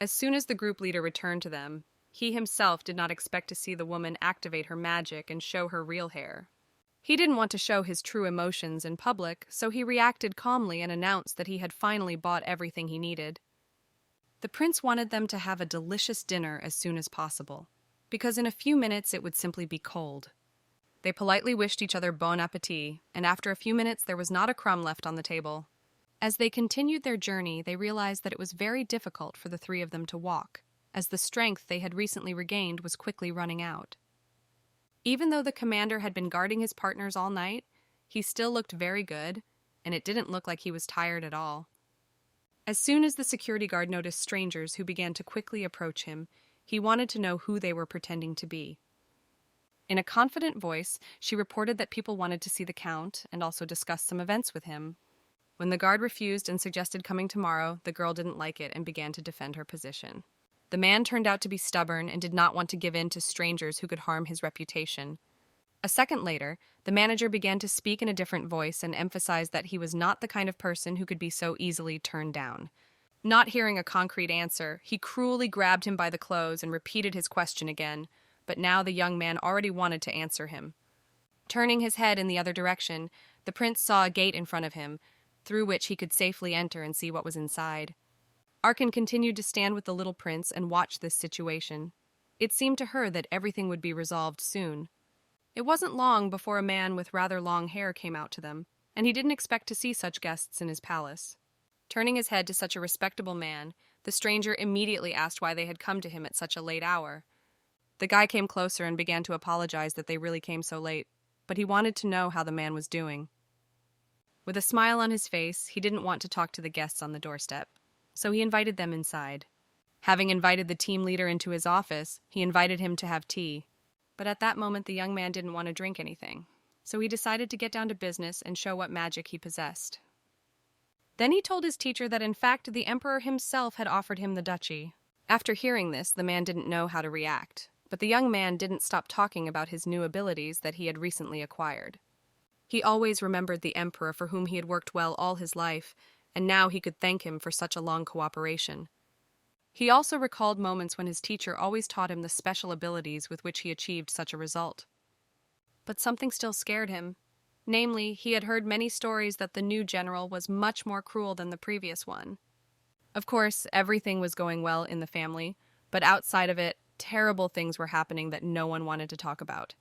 As soon as the group leader returned to them, he himself did not expect to see the woman activate her magic and show her real hair. He didn't want to show his true emotions in public, so he reacted calmly and announced that he had finally bought everything he needed. The prince wanted them to have a delicious dinner as soon as possible, because in a few minutes it would simply be cold. They politely wished each other bon appétit, and after a few minutes there was not a crumb left on the table. As they continued their journey, they realized that it was very difficult for the three of them to walk, as the strength they had recently regained was quickly running out. Even though the commander had been guarding his partners all night, he still looked very good, and it didn't look like he was tired at all. As soon as the security guard noticed strangers who began to quickly approach him, he wanted to know who they were pretending to be. In a confident voice, she reported that people wanted to see the Count and also discuss some events with him. When the guard refused and suggested coming tomorrow, the girl didn't like it and began to defend her position. The man turned out to be stubborn and did not want to give in to strangers who could harm his reputation. A second later, the manager began to speak in a different voice and emphasized that he was not the kind of person who could be so easily turned down. Not hearing a concrete answer, he cruelly grabbed him by the clothes and repeated his question again, but now the young man already wanted to answer him. Turning his head in the other direction, the prince saw a gate in front of him, through which he could safely enter and see what was inside. Arkan continued to stand with the little prince and watch this situation. It seemed to her that everything would be resolved soon. It wasn't long before a man with rather long hair came out to them, and he didn't expect to see such guests in his palace. Turning his head to such a respectable man, the stranger immediately asked why they had come to him at such a late hour. The guy came closer and began to apologize that they really came so late, but he wanted to know how the man was doing. With a smile on his face, he didn't want to talk to the guests on the doorstep, so he invited them inside. Having invited the team leader into his office, he invited him to have tea. But at that moment, the young man didn't want to drink anything, so he decided to get down to business and show what magic he possessed. Then he told his teacher that in fact the emperor himself had offered him the duchy. After hearing this, the man didn't know how to react, but the young man didn't stop talking about his new abilities that he had recently acquired. He always remembered the emperor for whom he had worked well all his life, and now he could thank him for such a long cooperation. He also recalled moments when his teacher always taught him the special abilities with which he achieved such a result. But something still scared him. Namely, he had heard many stories that the new general was much more cruel than the previous one. Of course, everything was going well in the family, but outside of it, terrible things were happening that no one wanted to talk about.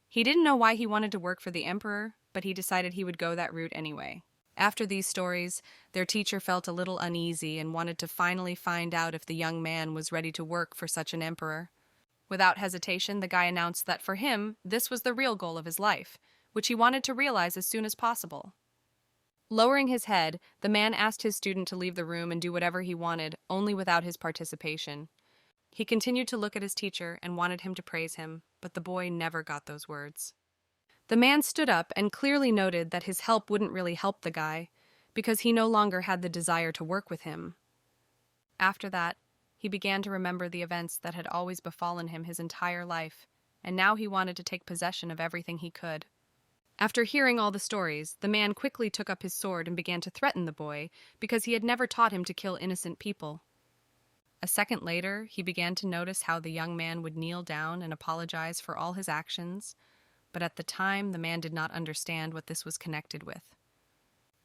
He didn't know why he wanted to work for the emperor, but he decided he would go that route anyway. After these stories, their teacher felt a little uneasy and wanted to finally find out if the young man was ready to work for such an emperor. Without hesitation, the guy announced that for him, this was the real goal of his life, which he wanted to realize as soon as possible. Lowering his head, the man asked his student to leave the room and do whatever he wanted, only without his participation. He continued to look at his teacher and wanted him to praise him, but the boy never got those words. The man stood up and clearly noted that his help wouldn't really help the guy, because he no longer had the desire to work with him. After that, he began to remember the events that had always befallen him his entire life, and now he wanted to take possession of everything he could. After hearing all the stories, the man quickly took up his sword and began to threaten the boy, because he had never taught him to kill innocent people. A second later, he began to notice how the young man would kneel down and apologize for all his actions, but at the time, the man did not understand what this was connected with.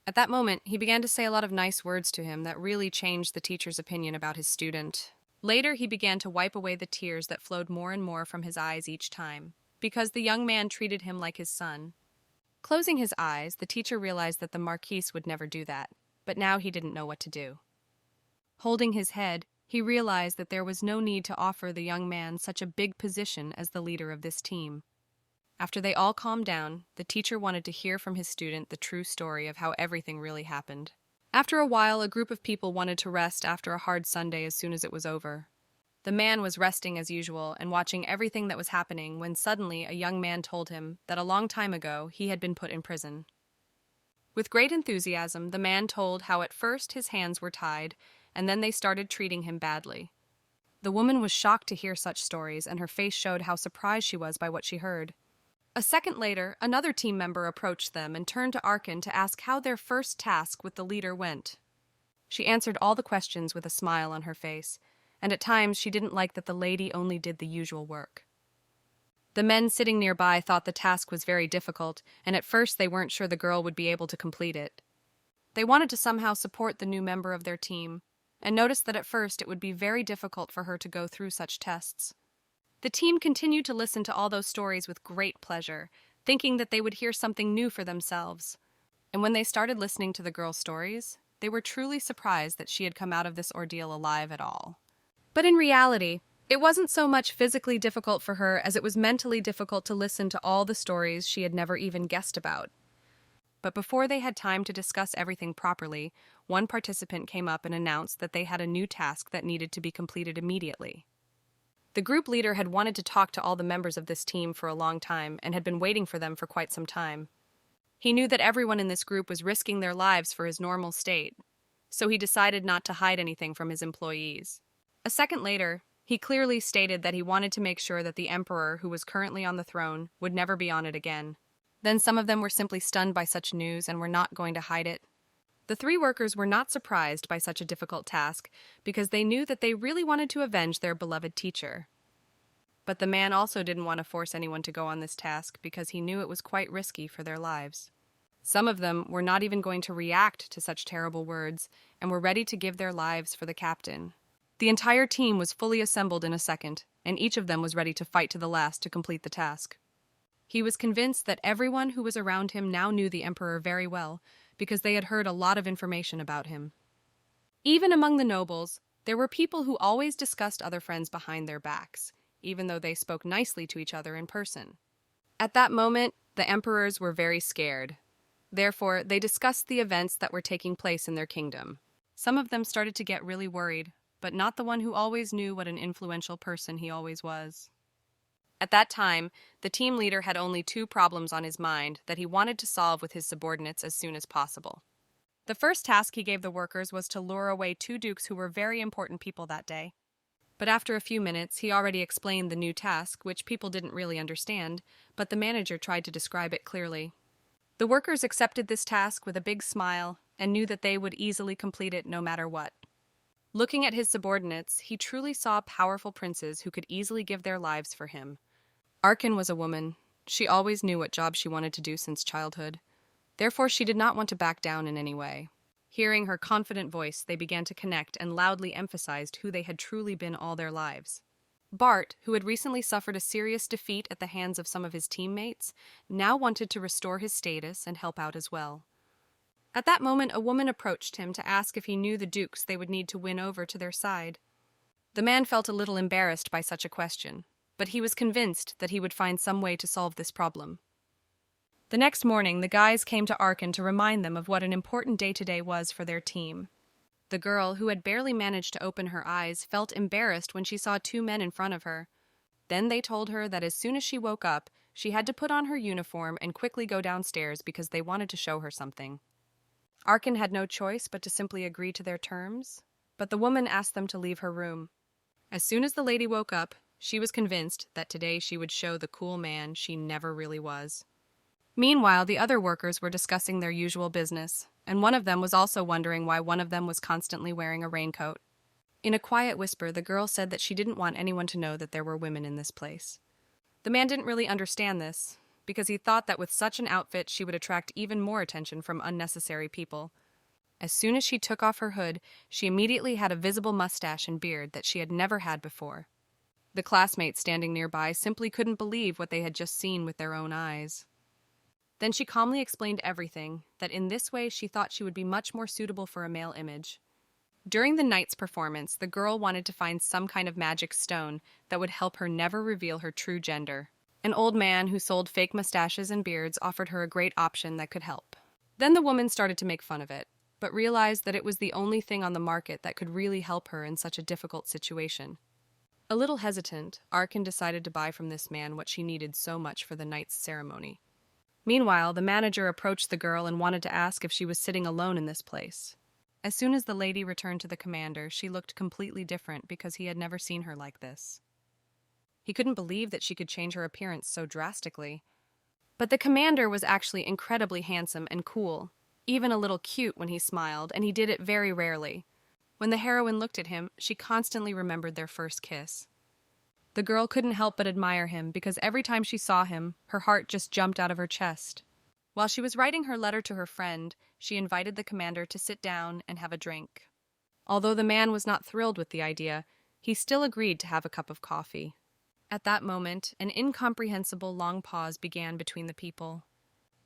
At that moment, he began to say a lot of nice words to him that really changed the teacher's opinion about his student. Later, he began to wipe away the tears that flowed more and more from his eyes each time, because the young man treated him like his son. Closing his eyes, the teacher realized that the Marquis would never do that, but now he didn't know what to do. Holding his head, he realized that there was no need to offer the young man such a big position as the leader of this team. After they all calmed down, the teacher wanted to hear from his student the true story of how everything really happened. After a while, a group of people wanted to rest after a hard Sunday as soon as it was over. The man was resting as usual and watching everything that was happening when suddenly a young man told him that a long time ago he had been put in prison. With great enthusiasm, the man told how at first his hands were tied and then they started treating him badly. The woman was shocked to hear such stories and her face showed how surprised she was by what she heard. A second later, another team member approached them and turned to Arkin to ask how their first task with the leader went. She answered all the questions with a smile on her face, and at times she didn't like that the lady only did the usual work. The men sitting nearby thought the task was very difficult, and at first they weren't sure the girl would be able to complete it. They wanted to somehow support the new member of their team, and noticed that at first it would be very difficult for her to go through such tests. The team continued to listen to all those stories with great pleasure, thinking that they would hear something new for themselves. And when they started listening to the girl's stories, they were truly surprised that she had come out of this ordeal alive at all. But in reality, it wasn't so much physically difficult for her as it was mentally difficult to listen to all the stories she had never even guessed about. But before they had time to discuss everything properly, one participant came up and announced that they had a new task that needed to be completed immediately. The group leader had wanted to talk to all the members of this team for a long time and had been waiting for them for quite some time. He knew that everyone in this group was risking their lives for his normal state, so he decided not to hide anything from his employees. A second later, he clearly stated that he wanted to make sure that the emperor, who was currently on the throne, would never be on it again. Then some of them were simply stunned by such news and were not going to hide it. The three workers were not surprised by such a difficult task because they knew that they really wanted to avenge their beloved teacher. But the man also didn't want to force anyone to go on this task because he knew it was quite risky for their lives. Some of them were not even going to react to such terrible words and were ready to give their lives for the captain. The entire team was fully assembled in a second, and each of them was ready to fight to the last to complete the task. He was convinced that everyone who was around him now knew the emperor very well, because they had heard a lot of information about him. Even among the nobles, there were people who always discussed other friends behind their backs, even though they spoke nicely to each other in person. At that moment, the emperors were very scared. Therefore, they discussed the events that were taking place in their kingdom. Some of them started to get really worried, but not the one who always knew what an influential person he always was. At that time, the team leader had only two problems on his mind that he wanted to solve with his subordinates as soon as possible. The first task he gave the workers was to lure away two dukes who were very important people that day. But after a few minutes, he already explained the new task, which people didn't really understand, but the manager tried to describe it clearly. The workers accepted this task with a big smile and knew that they would easily complete it no matter what. Looking at his subordinates, he truly saw powerful princes who could easily give their lives for him. Arkin was a woman. She always knew what job she wanted to do since childhood. Therefore, she did not want to back down in any way. Hearing her confident voice, they began to connect and loudly emphasized who they had truly been all their lives. Bart, who had recently suffered a serious defeat at the hands of some of his teammates, now wanted to restore his status and help out as well. At that moment, a woman approached him to ask if he knew the dukes they would need to win over to their side. The man felt a little embarrassed by such a question, but he was convinced that he would find some way to solve this problem. The next morning, the guys came to Arkin to remind them of what an important day today was for their team. The girl, who had barely managed to open her eyes, felt embarrassed when she saw two men in front of her. Then they told her that as soon as she woke up, she had to put on her uniform and quickly go downstairs because they wanted to show her something. Arkin had no choice but to simply agree to their terms, but the woman asked them to leave her room. As soon as the lady woke up, she was convinced that today she would show the cool man she never really was. Meanwhile, the other workers were discussing their usual business, and one of them was also wondering why one of them was constantly wearing a raincoat. In a quiet whisper, the girl said that she didn't want anyone to know that there were women in this place. The man didn't really understand this, because he thought that with such an outfit she would attract even more attention from unnecessary people. As soon as she took off her hood, she immediately had a visible mustache and beard that she had never had before. The classmates standing nearby simply couldn't believe what they had just seen with their own eyes. Then she calmly explained everything, that in this way she thought she would be much more suitable for a male image. During the night's performance, the girl wanted to find some kind of magic stone that would help her never reveal her true gender. An old man who sold fake mustaches and beards offered her a great option that could help. Then the woman started to make fun of it, but realized that it was the only thing on the market that could really help her in such a difficult situation. A little hesitant, Arkin decided to buy from this man what she needed so much for the night's ceremony. Meanwhile, the manager approached the girl and wanted to ask if she was sitting alone in this place. As soon as the lady returned to the commander, she looked completely different because he had never seen her like this. He couldn't believe that she could change her appearance so drastically. But the commander was actually incredibly handsome and cool, even a little cute when he smiled, and he did it very rarely. When the heroine looked at him, she constantly remembered their first kiss. The girl couldn't help but admire him because every time she saw him, her heart just jumped out of her chest. While she was writing her letter to her friend, she invited the commander to sit down and have a drink. Although the man was not thrilled with the idea, he still agreed to have a cup of coffee. At that moment, an incomprehensible long pause began between the people.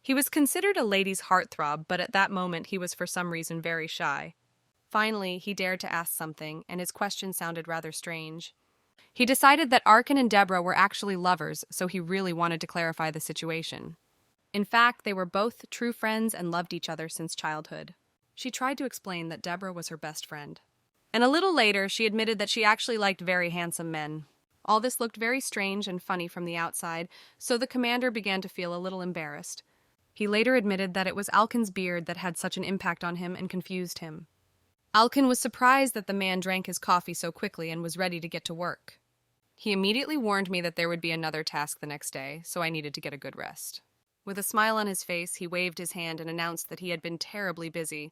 He was considered a lady's heartthrob, but at that moment he was for some reason very shy. Finally, he dared to ask something, and his question sounded rather strange. He decided that Arkin and Deborah were actually lovers, so he really wanted to clarify the situation. In fact, they were both true friends and loved each other since childhood. She tried to explain that Deborah was her best friend. And a little later, she admitted that she actually liked very handsome men. All this looked very strange and funny from the outside, so the commander began to feel a little embarrassed. He later admitted that it was Alkin's beard that had such an impact on him and confused him. Alkin was surprised that the man drank his coffee so quickly and was ready to get to work. He immediately warned me that there would be another task the next day, so I needed to get a good rest. With a smile on his face, he waved his hand and announced that he had been terribly busy.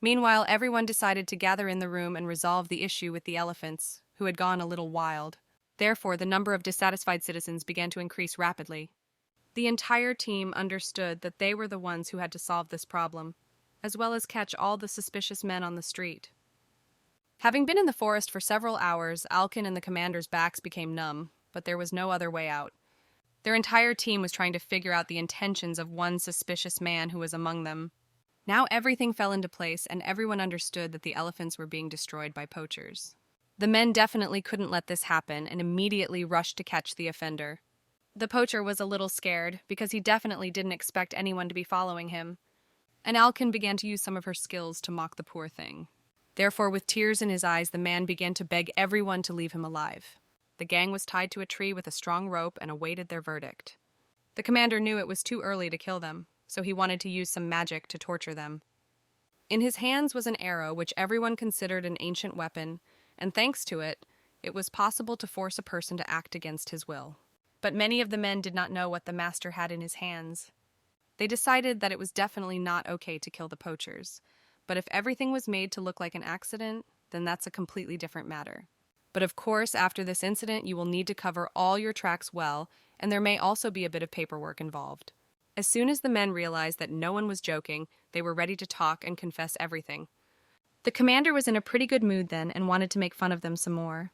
Meanwhile, everyone decided to gather in the room and resolve the issue with the elephants, who had gone a little wild. Therefore, the number of dissatisfied citizens began to increase rapidly. The entire team understood that they were the ones who had to solve this problem, as well as catch all the suspicious men on the street. Having been in the forest for several hours, Alkin and the commander's backs became numb, but there was no other way out. Their entire team was trying to figure out the intentions of one suspicious man who was among them. Now everything fell into place, and everyone understood that the elephants were being destroyed by poachers. The men definitely couldn't let this happen and immediately rushed to catch the offender. The poacher was a little scared because he definitely didn't expect anyone to be following him, and Alkin began to use some of her skills to mock the poor thing. Therefore, with tears in his eyes, the man began to beg everyone to leave him alive. The gang was tied to a tree with a strong rope and awaited their verdict. The commander knew it was too early to kill them, so he wanted to use some magic to torture them. In his hands was an arrow which everyone considered an ancient weapon, and thanks to it, it was possible to force a person to act against his will. But many of the men did not know what the master had in his hands. They decided that it was definitely not okay to kill the poachers, but if everything was made to look like an accident, then that's a completely different matter. But of course, after this incident, you will need to cover all your tracks well, and there may also be a bit of paperwork involved. As soon as the men realized that no one was joking, they were ready to talk and confess everything. The commander was in a pretty good mood then and wanted to make fun of them some more.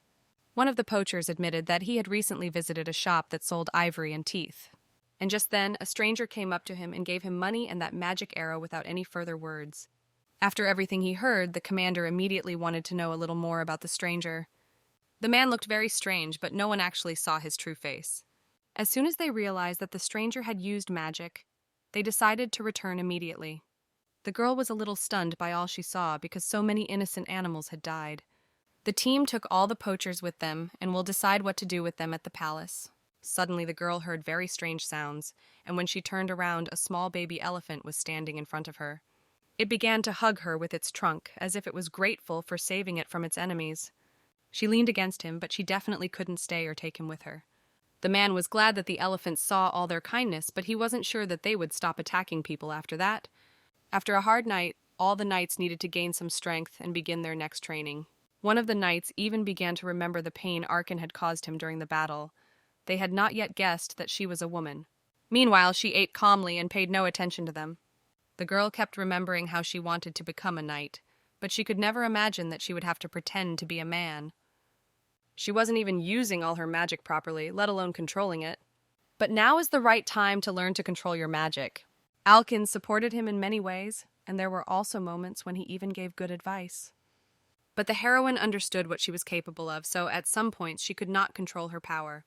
One of the poachers admitted that he had recently visited a shop that sold ivory and teeth. And just then, a stranger came up to him and gave him money and that magic arrow without any further words. After everything he heard, the commander immediately wanted to know a little more about the stranger. The man looked very strange, but no one actually saw his true face. As soon as they realized that the stranger had used magic, they decided to return immediately. The girl was a little stunned by all she saw because so many innocent animals had died. The team took all the poachers with them and will decide what to do with them at the palace. Suddenly the girl heard very strange sounds, and when she turned around, a small baby elephant was standing in front of her. It began to hug her with its trunk, as if it was grateful for saving it from its enemies. She leaned against him, but she definitely couldn't stay or take him with her. The man was glad that the elephants saw all their kindness, but he wasn't sure that they would stop attacking people after that. After a hard night, all the knights needed to gain some strength and begin their next training. One of the knights even began to remember the pain Arkin had caused him during the battle. They had not yet guessed that she was a woman. Meanwhile, she ate calmly and paid no attention to them. The girl kept remembering how she wanted to become a knight, but she could never imagine that she would have to pretend to be a man. She wasn't even using all her magic properly, let alone controlling it. But now is the right time to learn to control your magic. Alkin supported him in many ways, and there were also moments when he even gave good advice. But the heroine understood what she was capable of, so at some points she could not control her power.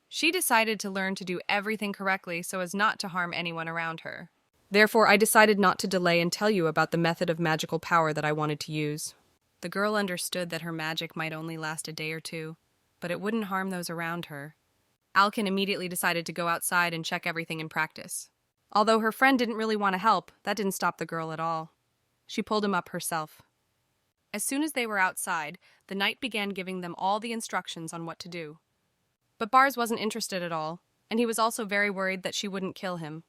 She decided to learn to do everything correctly so as not to harm anyone around her. Therefore, I decided not to delay and tell you about the method of magical power that I wanted to use. The girl understood that her magic might only last a day or two, but it wouldn't harm those around her. Alkin immediately decided to go outside and check everything in practice. Although her friend didn't really want to help, that didn't stop the girl at all. She pulled him up herself. As soon as they were outside, the knight began giving them all the instructions on what to do. But Bars wasn't interested at all. and he was also very worried that she wouldn't kill him.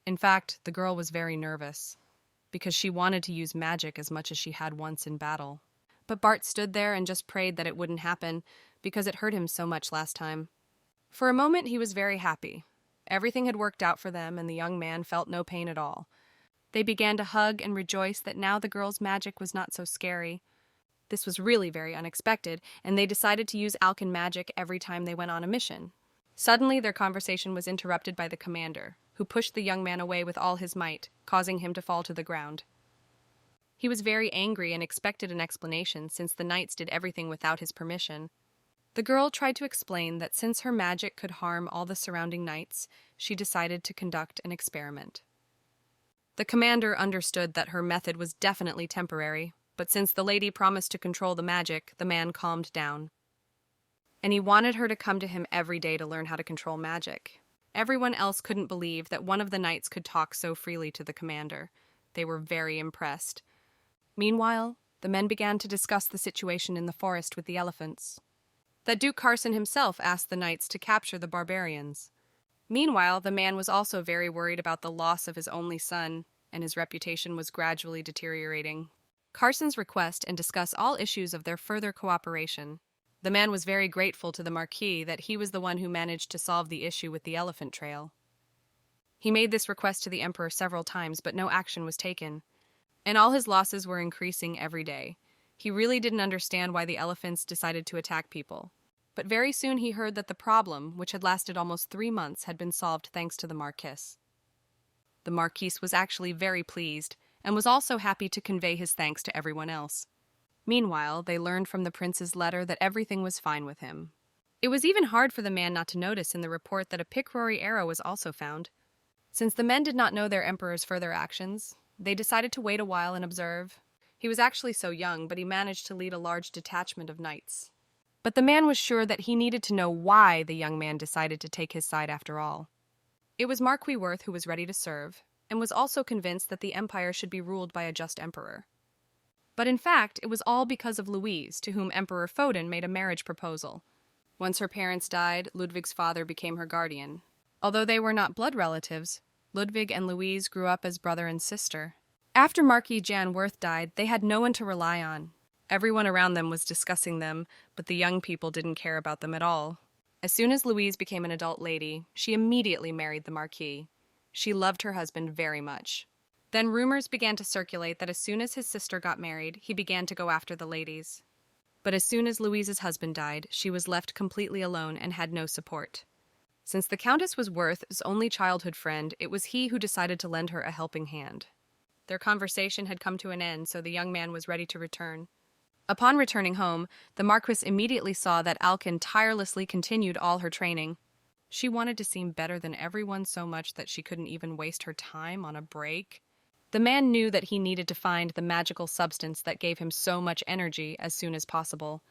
In fact, the girl was very nervous, because she wanted to use magic as much as she had once in battle. But Bart stood there and just prayed that it wouldn't happen, because it hurt him so much last time. For a moment, he was very happy. Everything had worked out for them, and the young man felt no pain at all. They began to hug and rejoice that now the girl's magic was not so scary. This was really very unexpected, and they decided to use Alkin magic every time they went on a mission. Suddenly, their conversation was interrupted by the commander, who pushed the young man away with all his might, causing him to fall to the ground. He was very angry and expected an explanation since the knights did everything without his permission. The girl tried to explain that since her magic could harm all the surrounding knights, she decided to conduct an experiment. The commander understood that her method was definitely temporary, but since the lady promised to control the magic, the man calmed down. And he wanted her to come to him every day to learn how to control magic. Everyone else couldn't believe that one of the knights could talk so freely to the commander. They were very impressed. Meanwhile, the men began to discuss the situation in the forest with the elephants. That Duke Carson himself asked the knights to capture the barbarians. Meanwhile, the man was also very worried about the loss of his only son, and his reputation was gradually deteriorating. Carson's request and discuss all issues of their further cooperation. The man was very grateful to the Marquis that he was the one who managed to solve the issue with the elephant trail. He made this request to the Emperor several times, but no action was taken. And all his losses were increasing every day. He really didn't understand why the elephants decided to attack people. But very soon he heard that the problem, which had lasted almost 3 months, had been solved thanks to the Marquis. The Marquis was actually very pleased, and was also happy to convey his thanks to everyone else. Meanwhile, they learned from the prince's letter that everything was fine with him. It was even hard for the man not to notice in the report that a pick-rory arrow was also found. Since the men did not know their emperor's further actions, they decided to wait a while and observe. He was actually so young, but he managed to lead a large detachment of knights. But the man was sure that he needed to know why the young man decided to take his side after all. It was Marquis Worth who was ready to serve, and was also convinced that the empire should be ruled by a just emperor. But in fact, it was all because of Louise, to whom Emperor Foden made a marriage proposal. Once her parents died, Ludwig's father became her guardian. Although they were not blood relatives, Ludwig and Louise grew up as brother and sister. After Marquis Jan Worth died, they had no one to rely on. Everyone around them was discussing them, but the young people didn't care about them at all. As soon as Louise became an adult lady, she immediately married the Marquis. She loved her husband very much. Then rumors began to circulate that as soon as his sister got married, he began to go after the ladies. But as soon as Louise's husband died, she was left completely alone and had no support. Since the Countess was Worth's only childhood friend, it was he who decided to lend her a helping hand. Their conversation had come to an end, so the young man was ready to return. Upon returning home, the Marquis immediately saw that Alkin tirelessly continued all her training. She wanted to seem better than everyone so much that she couldn't even waste her time on a break. The man knew that he needed to find the magical substance that gave him so much energy as soon as possible.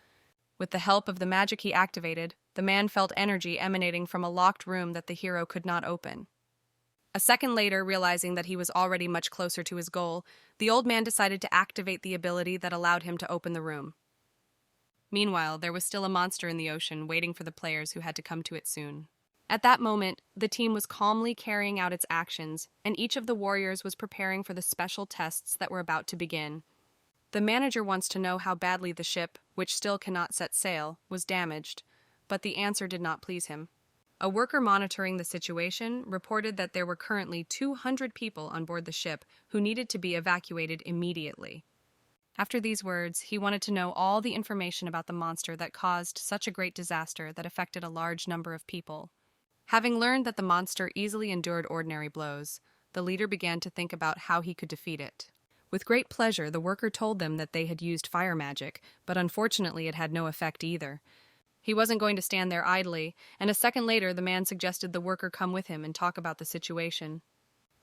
With the help of the magic he activated, the man felt energy emanating from a locked room that the hero could not open. A second later, realizing that he was already much closer to his goal, the old man decided to activate the ability that allowed him to open the room. Meanwhile, there was still a monster in the ocean waiting for the players who had to come to it soon. At that moment, the team was calmly carrying out its actions, and each of the warriors was preparing for the special tests that were about to begin. The manager wants to know how badly the ship, which still cannot set sail, was damaged, but the answer did not please him. A worker monitoring the situation reported that there were currently 200 people on board the ship who needed to be evacuated immediately. After these words, he wanted to know all the information about the monster that caused such a great disaster that affected a large number of people. Having learned that the monster easily endured ordinary blows, the leader began to think about how he could defeat it. With great pleasure, the worker told them that they had used fire magic, but unfortunately it had no effect either. He wasn't going to stand there idly, and a second later the man suggested the worker come with him and talk about the situation.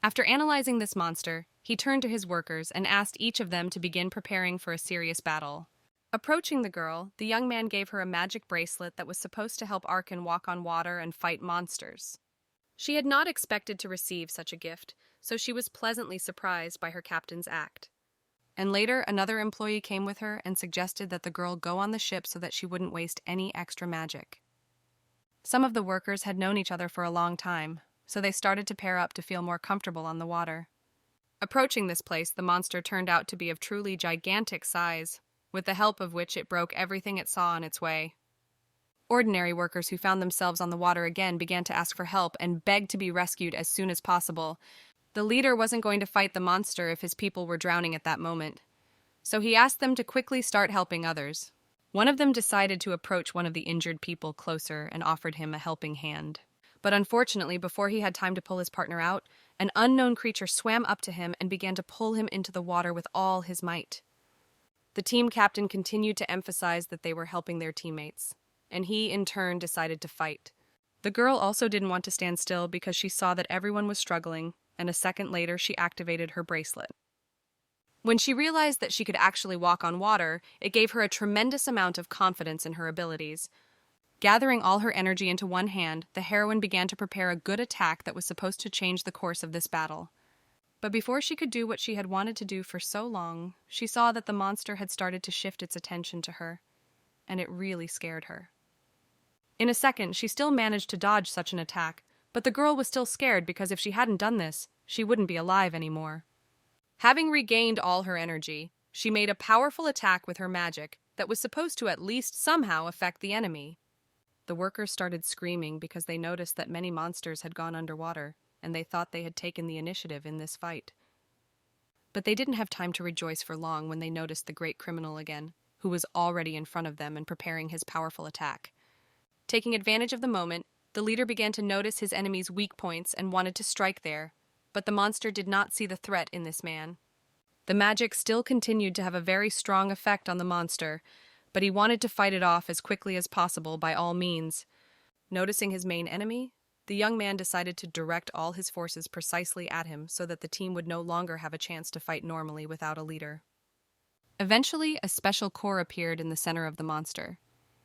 After analyzing this monster, he turned to his workers and asked each of them to begin preparing for a serious battle. Approaching the girl, the young man gave her a magic bracelet that was supposed to help Arkin walk on water and fight monsters. She had not expected to receive such a gift, so she was pleasantly surprised by her captain's act. And later, another employee came with her and suggested that the girl go on the ship so that she wouldn't waste any extra magic. Some of the workers had known each other for a long time, so they started to pair up to feel more comfortable on the water. Approaching this place, the monster turned out to be of truly gigantic size, with the help of which it broke everything it saw on its way. Ordinary workers who found themselves on the water again began to ask for help and beg to be rescued as soon as possible. The leader wasn't going to fight the monster if his people were drowning at that moment, so he asked them to quickly start helping others. One of them decided to approach one of the injured people closer and offered him a helping hand. But unfortunately, before he had time to pull his partner out, an unknown creature swam up to him and began to pull him into the water with all his might. The team captain continued to emphasize that they were helping their teammates, and he, in turn, decided to fight. The girl also didn't want to stand still because she saw that everyone was struggling, and a second later she activated her bracelet. When she realized that she could actually walk on water, it gave her a tremendous amount of confidence in her abilities. Gathering all her energy into one hand, the heroine began to prepare a good attack that was supposed to change the course of this battle. But before she could do what she had wanted to do for so long, she saw that the monster had started to shift its attention to her, and it really scared her. In a second, she still managed to dodge such an attack, but the girl was still scared because if she hadn't done this, she wouldn't be alive anymore. Having regained all her energy, she made a powerful attack with her magic that was supposed to at least somehow affect the enemy. The workers started screaming because they noticed that many monsters had gone underwater, and they thought they had taken the initiative in this fight. But they didn't have time to rejoice for long when they noticed the great criminal again, who was already in front of them and preparing his powerful attack. Taking advantage of the moment, the leader began to notice his enemy's weak points and wanted to strike there, but the monster did not see the threat in this man. The magic still continued to have a very strong effect on the monster, but he wanted to fight it off as quickly as possible by all means. Noticing his main enemy, the young man decided to direct all his forces precisely at him so that the team would no longer have a chance to fight normally without a leader. Eventually, a special core appeared in the center of the monster.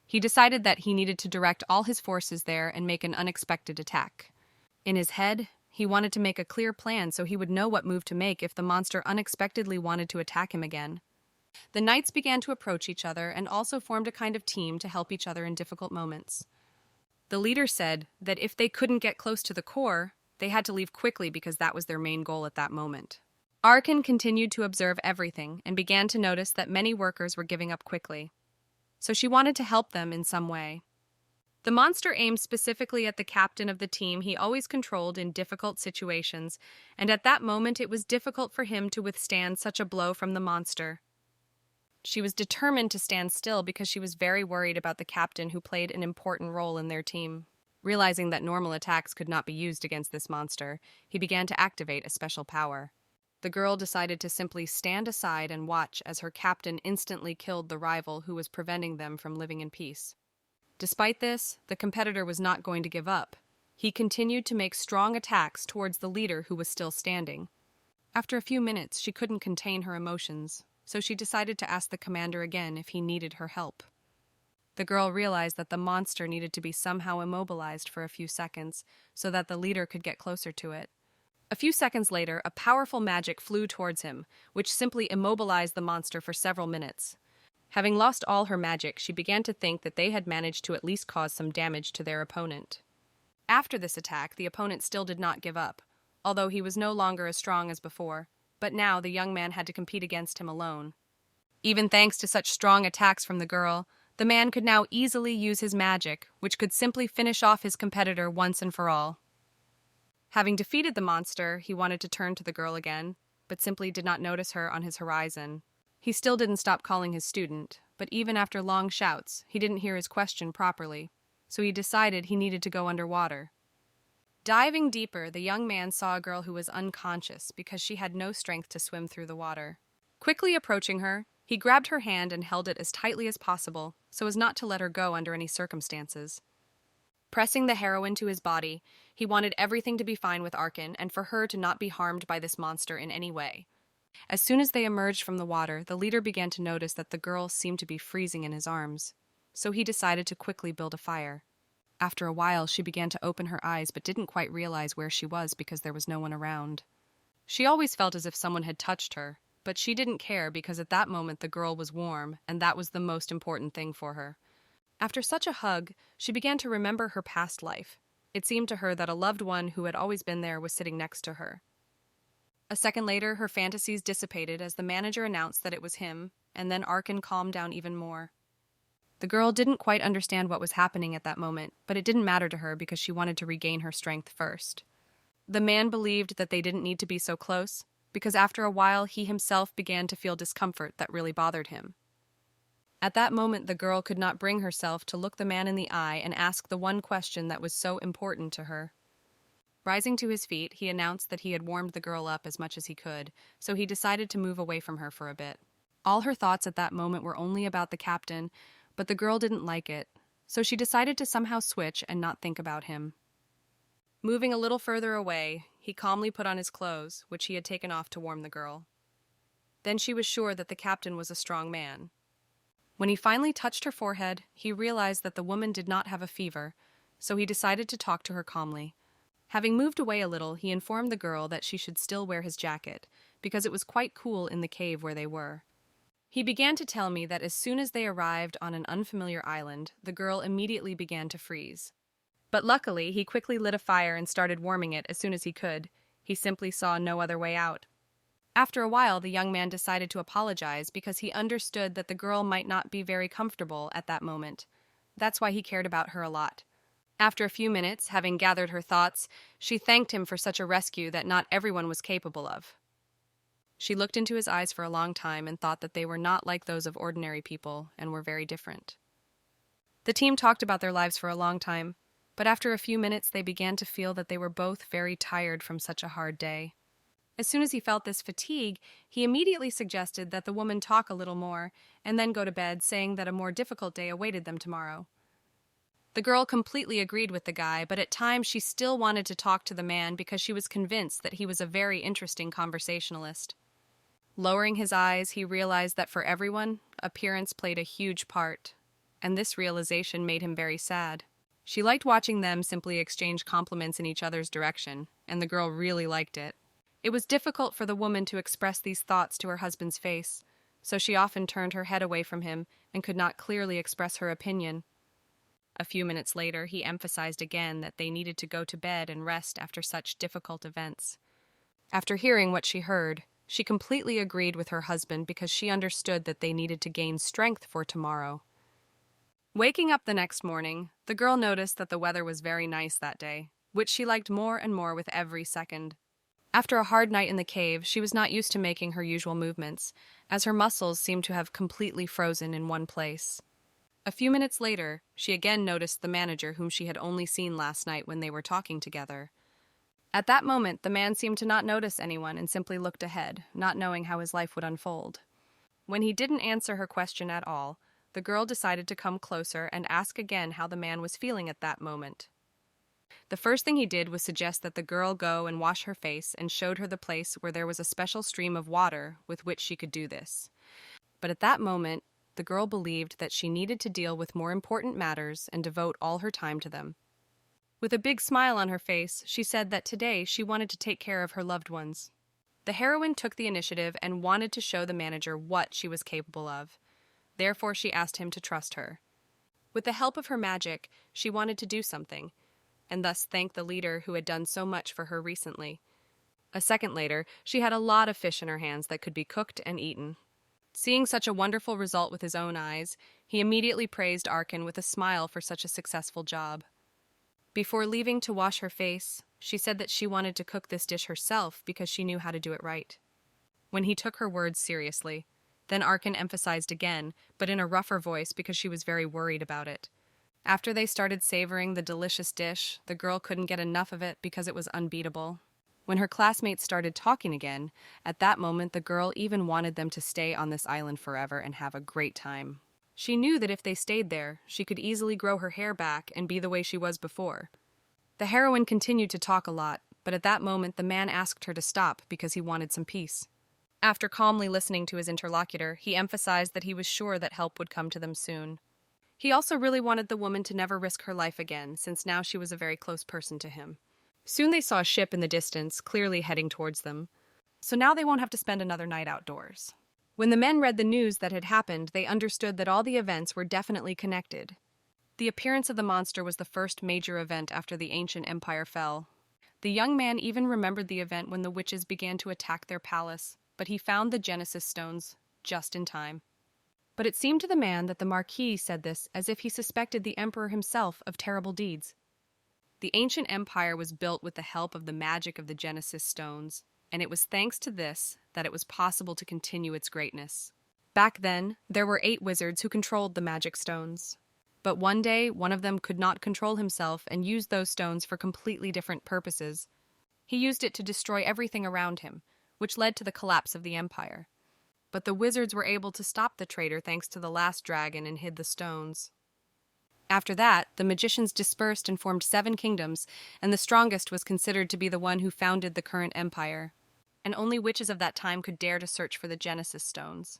He decided that he needed to direct all his forces there and make an unexpected attack. In his head, he wanted to make a clear plan so he would know what move to make if the monster unexpectedly wanted to attack him again. The knights began to approach each other and also formed a kind of team to help each other in difficult moments. The leader said that if they couldn't get close to the core, they had to leave quickly because that was their main goal at that moment. Arkan continued to observe everything and began to notice that many workers were giving up quickly. So she wanted to help them in some way. The monster aimed specifically at the captain of the team he always controlled in difficult situations, and at that moment it was difficult for him to withstand such a blow from the monster. She was determined to stand still because she was very worried about the captain who played an important role in their team. Realizing that normal attacks could not be used against this monster, he began to activate a special power. The girl decided to simply stand aside and watch as her captain instantly killed the rival who was preventing them from living in peace. Despite this, the competitor was not going to give up. He continued to make strong attacks towards the leader who was still standing. After a few minutes, she couldn't contain her emotions, so she decided to ask the commander again if he needed her help. The girl realized that the monster needed to be somehow immobilized for a few seconds so that the leader could get closer to it. A few seconds later, a powerful magic flew towards him, which simply immobilized the monster for several minutes. Having lost all her magic, she began to think that they had managed to at least cause some damage to their opponent. After this attack, the opponent still did not give up, although he was no longer as strong as before, but now the young man had to compete against him alone. Even thanks to such strong attacks from the girl, the man could now easily use his magic, which could simply finish off his competitor once and for all. Having defeated the monster, he wanted to turn to the girl again, but simply did not notice her on his horizon. He still didn't stop calling his student, but even after long shouts, he didn't hear his question properly, so he decided he needed to go underwater. Diving deeper, the young man saw a girl who was unconscious because she had no strength to swim through the water. Quickly approaching her, he grabbed her hand and held it as tightly as possible so as not to let her go under any circumstances. Pressing the heroine to his body, he wanted everything to be fine with Arkan and for her to not be harmed by this monster in any way. As soon as they emerged from the water, the leader began to notice that the girl seemed to be freezing in his arms, so he decided to quickly build a fire. After a while, she began to open her eyes but didn't quite realize where she was because there was no one around. She always felt as if someone had touched her, but she didn't care because at that moment the girl was warm, and that was the most important thing for her. After such a hug, she began to remember her past life. It seemed to her that a loved one who had always been there was sitting next to her. A second later, her fantasies dissipated as the manager announced that it was him, and then Arkin calmed down even more. The girl didn't quite understand what was happening at that moment, but it didn't matter to her because she wanted to regain her strength first. The man believed that they didn't need to be so close, because after a while he himself began to feel discomfort that really bothered him. At that moment, the girl could not bring herself to look the man in the eye and ask the one question that was so important to her. Rising to his feet, he announced that he had warmed the girl up as much as he could, so he decided to move away from her for a bit. All her thoughts at that moment were only about the captain, but the girl didn't like it, so she decided to somehow switch and not think about him. Moving a little further away, he calmly put on his clothes, which he had taken off to warm the girl. Then she was sure that the captain was a strong man. When he finally touched her forehead, he realized that the woman did not have a fever, so he decided to talk to her calmly. Having moved away a little, he informed the girl that she should still wear his jacket, because it was quite cool in the cave where they were. He began to tell me that as soon as they arrived on an unfamiliar island, the girl immediately began to freeze. But luckily, he quickly lit a fire and started warming it as soon as he could. He simply saw no other way out. After a while, the young man decided to apologize because he understood that the girl might not be very comfortable at that moment. That's why he cared about her a lot. After a few minutes, having gathered her thoughts, she thanked him for such a rescue that not everyone was capable of. She looked into his eyes for a long time and thought that they were not like those of ordinary people and were very different. The team talked about their lives for a long time, but after a few minutes they began to feel that they were both very tired from such a hard day. As soon as he felt this fatigue, he immediately suggested that the woman talk a little more and then go to bed, saying that a more difficult day awaited them tomorrow. The girl completely agreed with the guy, but at times she still wanted to talk to the man because she was convinced that he was a very interesting conversationalist. Lowering his eyes, he realized that for everyone, appearance played a huge part, and this realization made him very sad. She liked watching them simply exchange compliments in each other's direction, and the girl really liked it. It was difficult for the woman to express these thoughts to her husband's face, so she often turned her head away from him and could not clearly express her opinion. A few minutes later, he emphasized again that they needed to go to bed and rest after such difficult events. After hearing what she heard, she completely agreed with her husband because she understood that they needed to gain strength for tomorrow. Waking up the next morning, the girl noticed that the weather was very nice that day, which she liked more and more with every second. After a hard night in the cave, she was not used to making her usual movements, as her muscles seemed to have completely frozen in one place. A few minutes later, she again noticed the manager whom she had only seen last night when they were talking together. At that moment, the man seemed to not notice anyone and simply looked ahead, not knowing how his life would unfold. When he didn't answer her question at all, the girl decided to come closer and ask again how the man was feeling at that moment. The first thing he did was suggest that the girl go and wash her face and showed her the place where there was a special stream of water with which she could do this. But at that moment, the girl believed that she needed to deal with more important matters and devote all her time to them. With a big smile on her face, she said that today she wanted to take care of her loved ones. The heroine took the initiative and wanted to show the manager what she was capable of. Therefore, she asked him to trust her. With the help of her magic, she wanted to do something, and thus thank the leader who had done so much for her recently. A second later, she had a lot of fish in her hands that could be cooked and eaten. Seeing such a wonderful result with his own eyes, he immediately praised Arkin with a smile for such a successful job. Before leaving to wash her face, she said that she wanted to cook this dish herself because she knew how to do it right. When he took her words seriously, then Arkin emphasized again, but in a rougher voice because she was very worried about it. After they started savoring the delicious dish, the girl couldn't get enough of it because it was unbeatable. When her classmates started talking again, at that moment the girl even wanted them to stay on this island forever and have a great time. She knew that if they stayed there, she could easily grow her hair back and be the way she was before. The heroine continued to talk a lot, but at that moment the man asked her to stop because he wanted some peace. After calmly listening to his interlocutor, he emphasized that he was sure that help would come to them soon. He also really wanted the woman to never risk her life again, since now she was a very close person to him. Soon they saw a ship in the distance, clearly heading towards them. So now they won't have to spend another night outdoors. When the men read the news that had happened, they understood that all the events were definitely connected. The appearance of the monster was the first major event after the ancient empire fell. The young man even remembered the event when the witches began to attack their palace, but he found the Genesis stones just in time. But it seemed to the man that the Marquis said this as if he suspected the emperor himself of terrible deeds. The ancient empire was built with the help of the magic of the Genesis stones, and it was thanks to this that it was possible to continue its greatness. Back then, there were 8 wizards who controlled the magic stones. But one day, one of them could not control himself and used those stones for completely different purposes. He used it to destroy everything around him, which led to the collapse of the empire. But the wizards were able to stop the traitor thanks to the last dragon and hid the stones. After that, the magicians dispersed and formed 7 kingdoms, and the strongest was considered to be the one who founded the current empire. And only witches of that time could dare to search for the Genesis stones.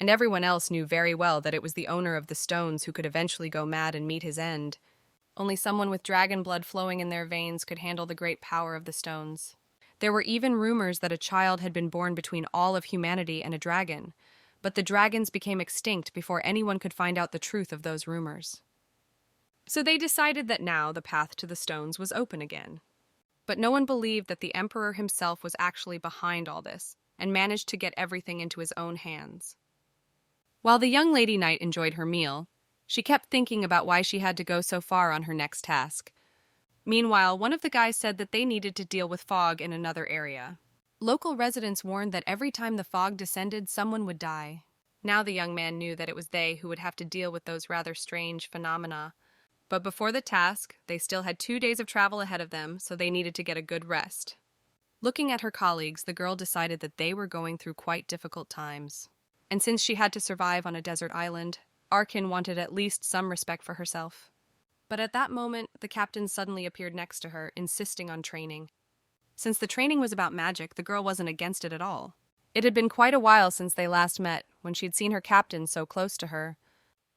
And everyone else knew very well that it was the owner of the stones who could eventually go mad and meet his end. Only someone with dragon blood flowing in their veins could handle the great power of the stones. There were even rumors that a child had been born between all of humanity and a dragon, but the dragons became extinct before anyone could find out the truth of those rumors. So they decided that now the path to the stones was open again. But no one believed that the emperor himself was actually behind all this, and managed to get everything into his own hands. While the young lady knight enjoyed her meal, she kept thinking about why she had to go so far on her next task. Meanwhile, one of the guys said that they needed to deal with fog in another area. Local residents warned that every time the fog descended, someone would die. Now the young man knew that it was they who would have to deal with those rather strange phenomena. But before the task, they still had 2 days of travel ahead of them, so they needed to get a good rest. Looking at her colleagues, the girl decided that they were going through quite difficult times. And since she had to survive on a desert island, Arkin wanted at least some respect for herself. But at that moment, the captain suddenly appeared next to her, insisting on training. Since the training was about magic, the girl wasn't against it at all. It had been quite a while since they last met, when she'd seen her captain so close to her.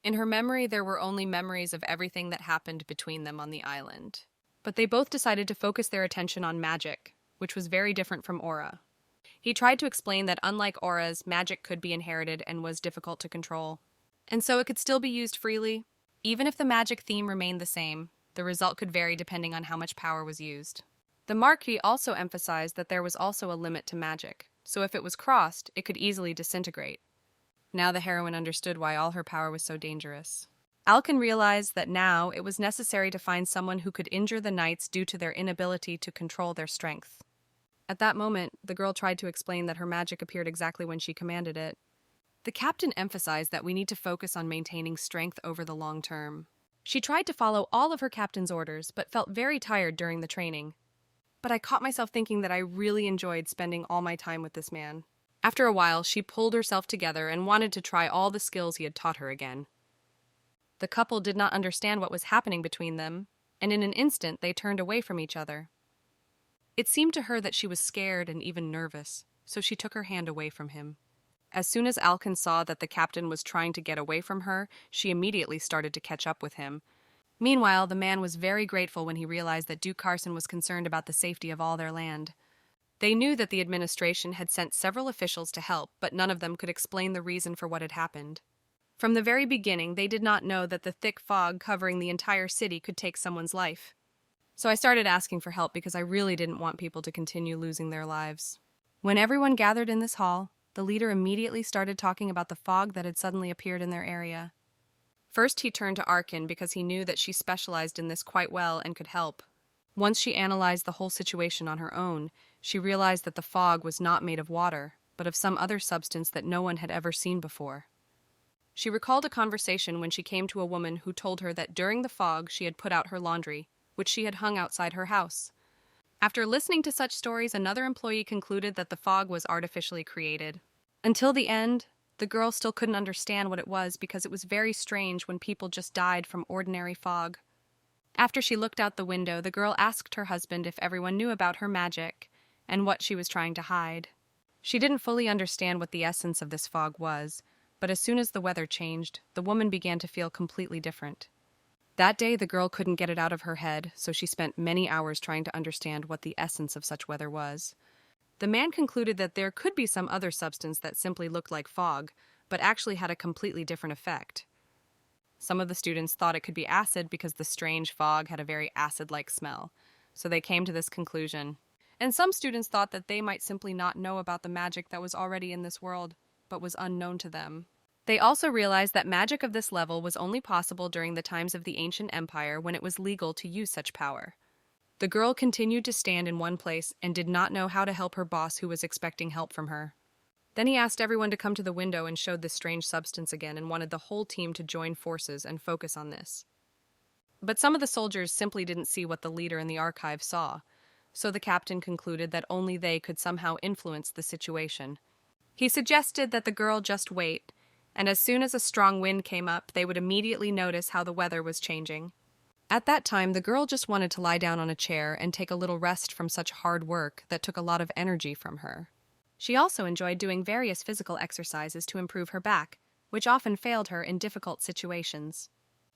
In her memory, there were only memories of everything that happened between them on the island. But they both decided to focus their attention on magic, which was very different from aura. He tried to explain that unlike auras, magic could be inherited and was difficult to control. And so it could still be used freely. Even if the magic theme remained the same, the result could vary depending on how much power was used. The Marquis also emphasized that there was also a limit to magic, so if it was crossed, it could easily disintegrate. Now the heroine understood why all her power was so dangerous. Alkin realized that now it was necessary to find someone who could injure the knights due to their inability to control their strength. At that moment, the girl tried to explain that her magic appeared exactly when she commanded it. The captain emphasized that we need to focus on maintaining strength over the long term. She tried to follow all of her captain's orders, but felt very tired during the training. But I caught myself thinking that I really enjoyed spending all my time with this man. After a while, she pulled herself together and wanted to try all the skills he had taught her again. The couple did not understand what was happening between them, and in an instant they turned away from each other. It seemed to her that she was scared and even nervous, so she took her hand away from him. As soon as Alkin saw that the captain was trying to get away from her, she immediately started to catch up with him. Meanwhile, the man was very grateful when he realized that Duke Carson was concerned about the safety of all their land. They knew that the administration had sent several officials to help, but none of them could explain the reason for what had happened. From the very beginning, they did not know that the thick fog covering the entire city could take someone's life. So I started asking for help because I really didn't want people to continue losing their lives. When everyone gathered in this hall, the leader immediately started talking about the fog that had suddenly appeared in their area. First, he turned to Arkin because he knew that she specialized in this quite well and could help. Once she analyzed the whole situation on her own, she realized that the fog was not made of water, but of some other substance that no one had ever seen before. She recalled a conversation when she came to a woman who told her that during the fog she had put out her laundry, which she had hung outside her house. After listening to such stories, another employee concluded that the fog was artificially created. Until the end, the girl still couldn't understand what it was because it was very strange when people just died from ordinary fog. After she looked out the window, the girl asked her husband if everyone knew about her magic and what she was trying to hide. She didn't fully understand what the essence of this fog was, but as soon as the weather changed, the woman began to feel completely different. That day, the girl couldn't get it out of her head, so she spent many hours trying to understand what the essence of such weather was. The man concluded that there could be some other substance that simply looked like fog, but actually had a completely different effect. Some of the students thought it could be acid because the strange fog had a very acid-like smell, so they came to this conclusion. And some students thought that they might simply not know about the magic that was already in this world, but was unknown to them. They also realized that magic of this level was only possible during the times of the ancient empire when it was legal to use such power. The girl continued to stand in one place and did not know how to help her boss who was expecting help from her. Then he asked everyone to come to the window and showed this strange substance again and wanted the whole team to join forces and focus on this. But some of the soldiers simply didn't see what the leader in the archive saw, so the captain concluded that only they could somehow influence the situation. He suggested that the girl just wait, and as soon as a strong wind came up, they would immediately notice how the weather was changing. At that time, the girl just wanted to lie down on a chair and take a little rest from such hard work that took a lot of energy from her. She also enjoyed doing various physical exercises to improve her back, which often failed her in difficult situations.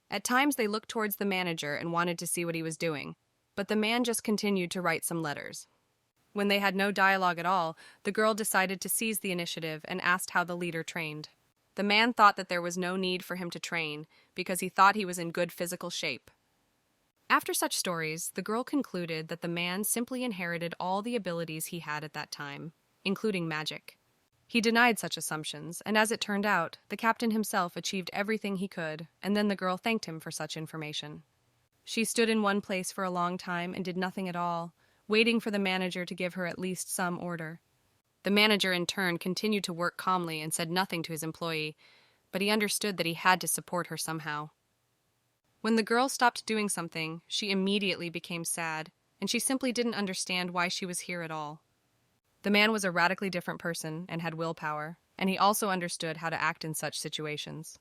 At times, they looked towards the manager and wanted to see what he was doing, but the man just continued to write some letters. When they had no dialogue at all, the girl decided to seize the initiative and asked how the leader trained. The man thought that there was no need for him to train because he thought he was in good physical shape. After such stories, the girl concluded that the man simply inherited all the abilities he had at that time, including magic. He denied such assumptions, and as it turned out, the captain himself achieved everything he could, and then the girl thanked him for such information. She stood in one place for a long time and did nothing at all, waiting for the manager to give her at least some order. The manager in turn continued to work calmly and said nothing to his employee, but he understood that he had to support her somehow. When the girl stopped doing something, she immediately became sad, and she simply didn't understand why she was here at all. The man was a radically different person and had willpower, and he also understood how to act in such situations.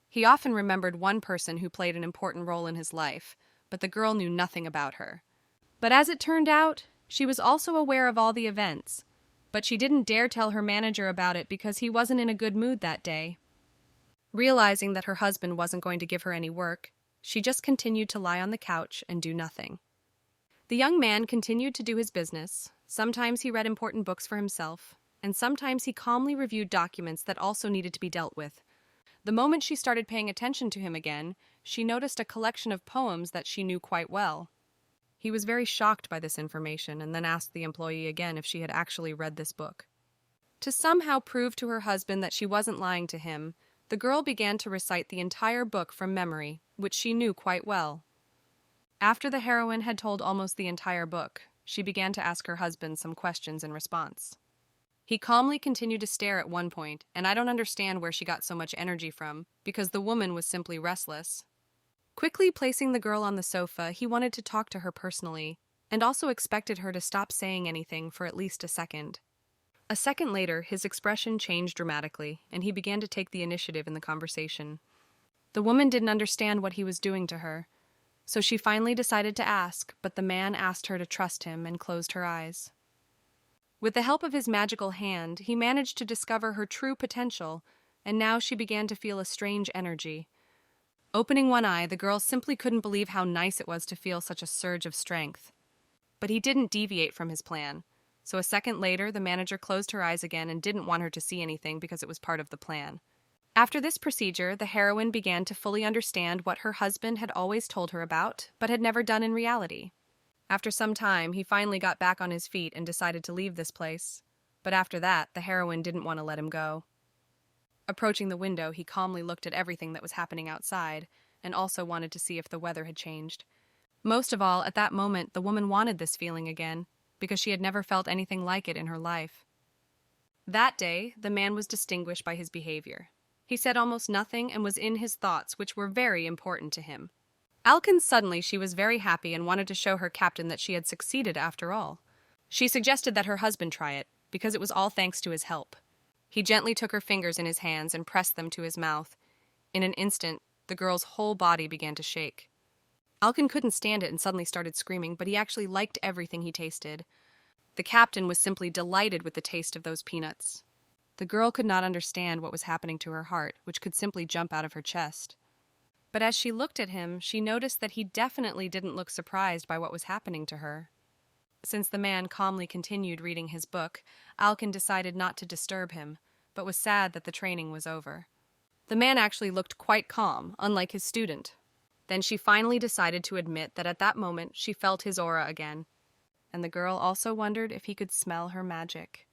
He often remembered one person who played an important role in his life, but the girl knew nothing about her. But as it turned out, she was also aware of all the events, but she didn't dare tell her manager about it because he wasn't in a good mood that day. Realizing that her husband wasn't going to give her any work, she just continued to lie on the couch and do nothing. The young man continued to do his business. Sometimes he read important books for himself, and sometimes he calmly reviewed documents that also needed to be dealt with. The moment she started paying attention to him again, she noticed a collection of poems that she knew quite well. He was very shocked by this information and then asked the employee again if she had actually read this book. To somehow prove to her husband that she wasn't lying to him, the girl began to recite the entire book from memory, which she knew quite well. After the heroine had told almost the entire book, she began to ask her husband some questions in response. He calmly continued to stare at one point, and I don't understand where she got so much energy from, because the woman was simply restless. Quickly placing the girl on the sofa, he wanted to talk to her personally, and also expected her to stop saying anything for at least a second. A second later, his expression changed dramatically, and he began to take the initiative in the conversation. The woman didn't understand what he was doing to her, so she finally decided to ask, but the man asked her to trust him and closed her eyes. With the help of his magical hand, he managed to discover her true potential, and now she began to feel a strange energy. Opening one eye, the girl simply couldn't believe how nice it was to feel such a surge of strength. But he didn't deviate from his plan, so a second later, the manager closed her eyes again and didn't want her to see anything because it was part of the plan. After this procedure, the heroine began to fully understand what her husband had always told her about, but had never done in reality. After some time, he finally got back on his feet and decided to leave this place. But after that, the heroine didn't want to let him go. Approaching the window, he calmly looked at everything that was happening outside, and also wanted to see if the weather had changed. Most of all, at that moment, the woman wanted this feeling again, because she had never felt anything like it in her life. That day, the man was distinguished by his behavior. He said almost nothing and was in his thoughts, which were very important to him. Suddenly she was very happy and wanted to show her captain that she had succeeded after all. She suggested that her husband try it, because it was all thanks to his help. He gently took her fingers in his hands and pressed them to his mouth. In an instant, the girl's whole body began to shake. Alkin couldn't stand it and suddenly started screaming, but he actually liked everything he tasted. The captain was simply delighted with the taste of those peanuts. The girl could not understand what was happening to her heart, which could simply jump out of her chest. But as she looked at him, she noticed that he definitely didn't look surprised by what was happening to her. Since the man calmly continued reading his book, Alkin decided not to disturb him, but was sad that the training was over. The man actually looked quite calm, unlike his student. Then she finally decided to admit that at that moment she felt his aura again, and the girl also wondered if he could smell her magic.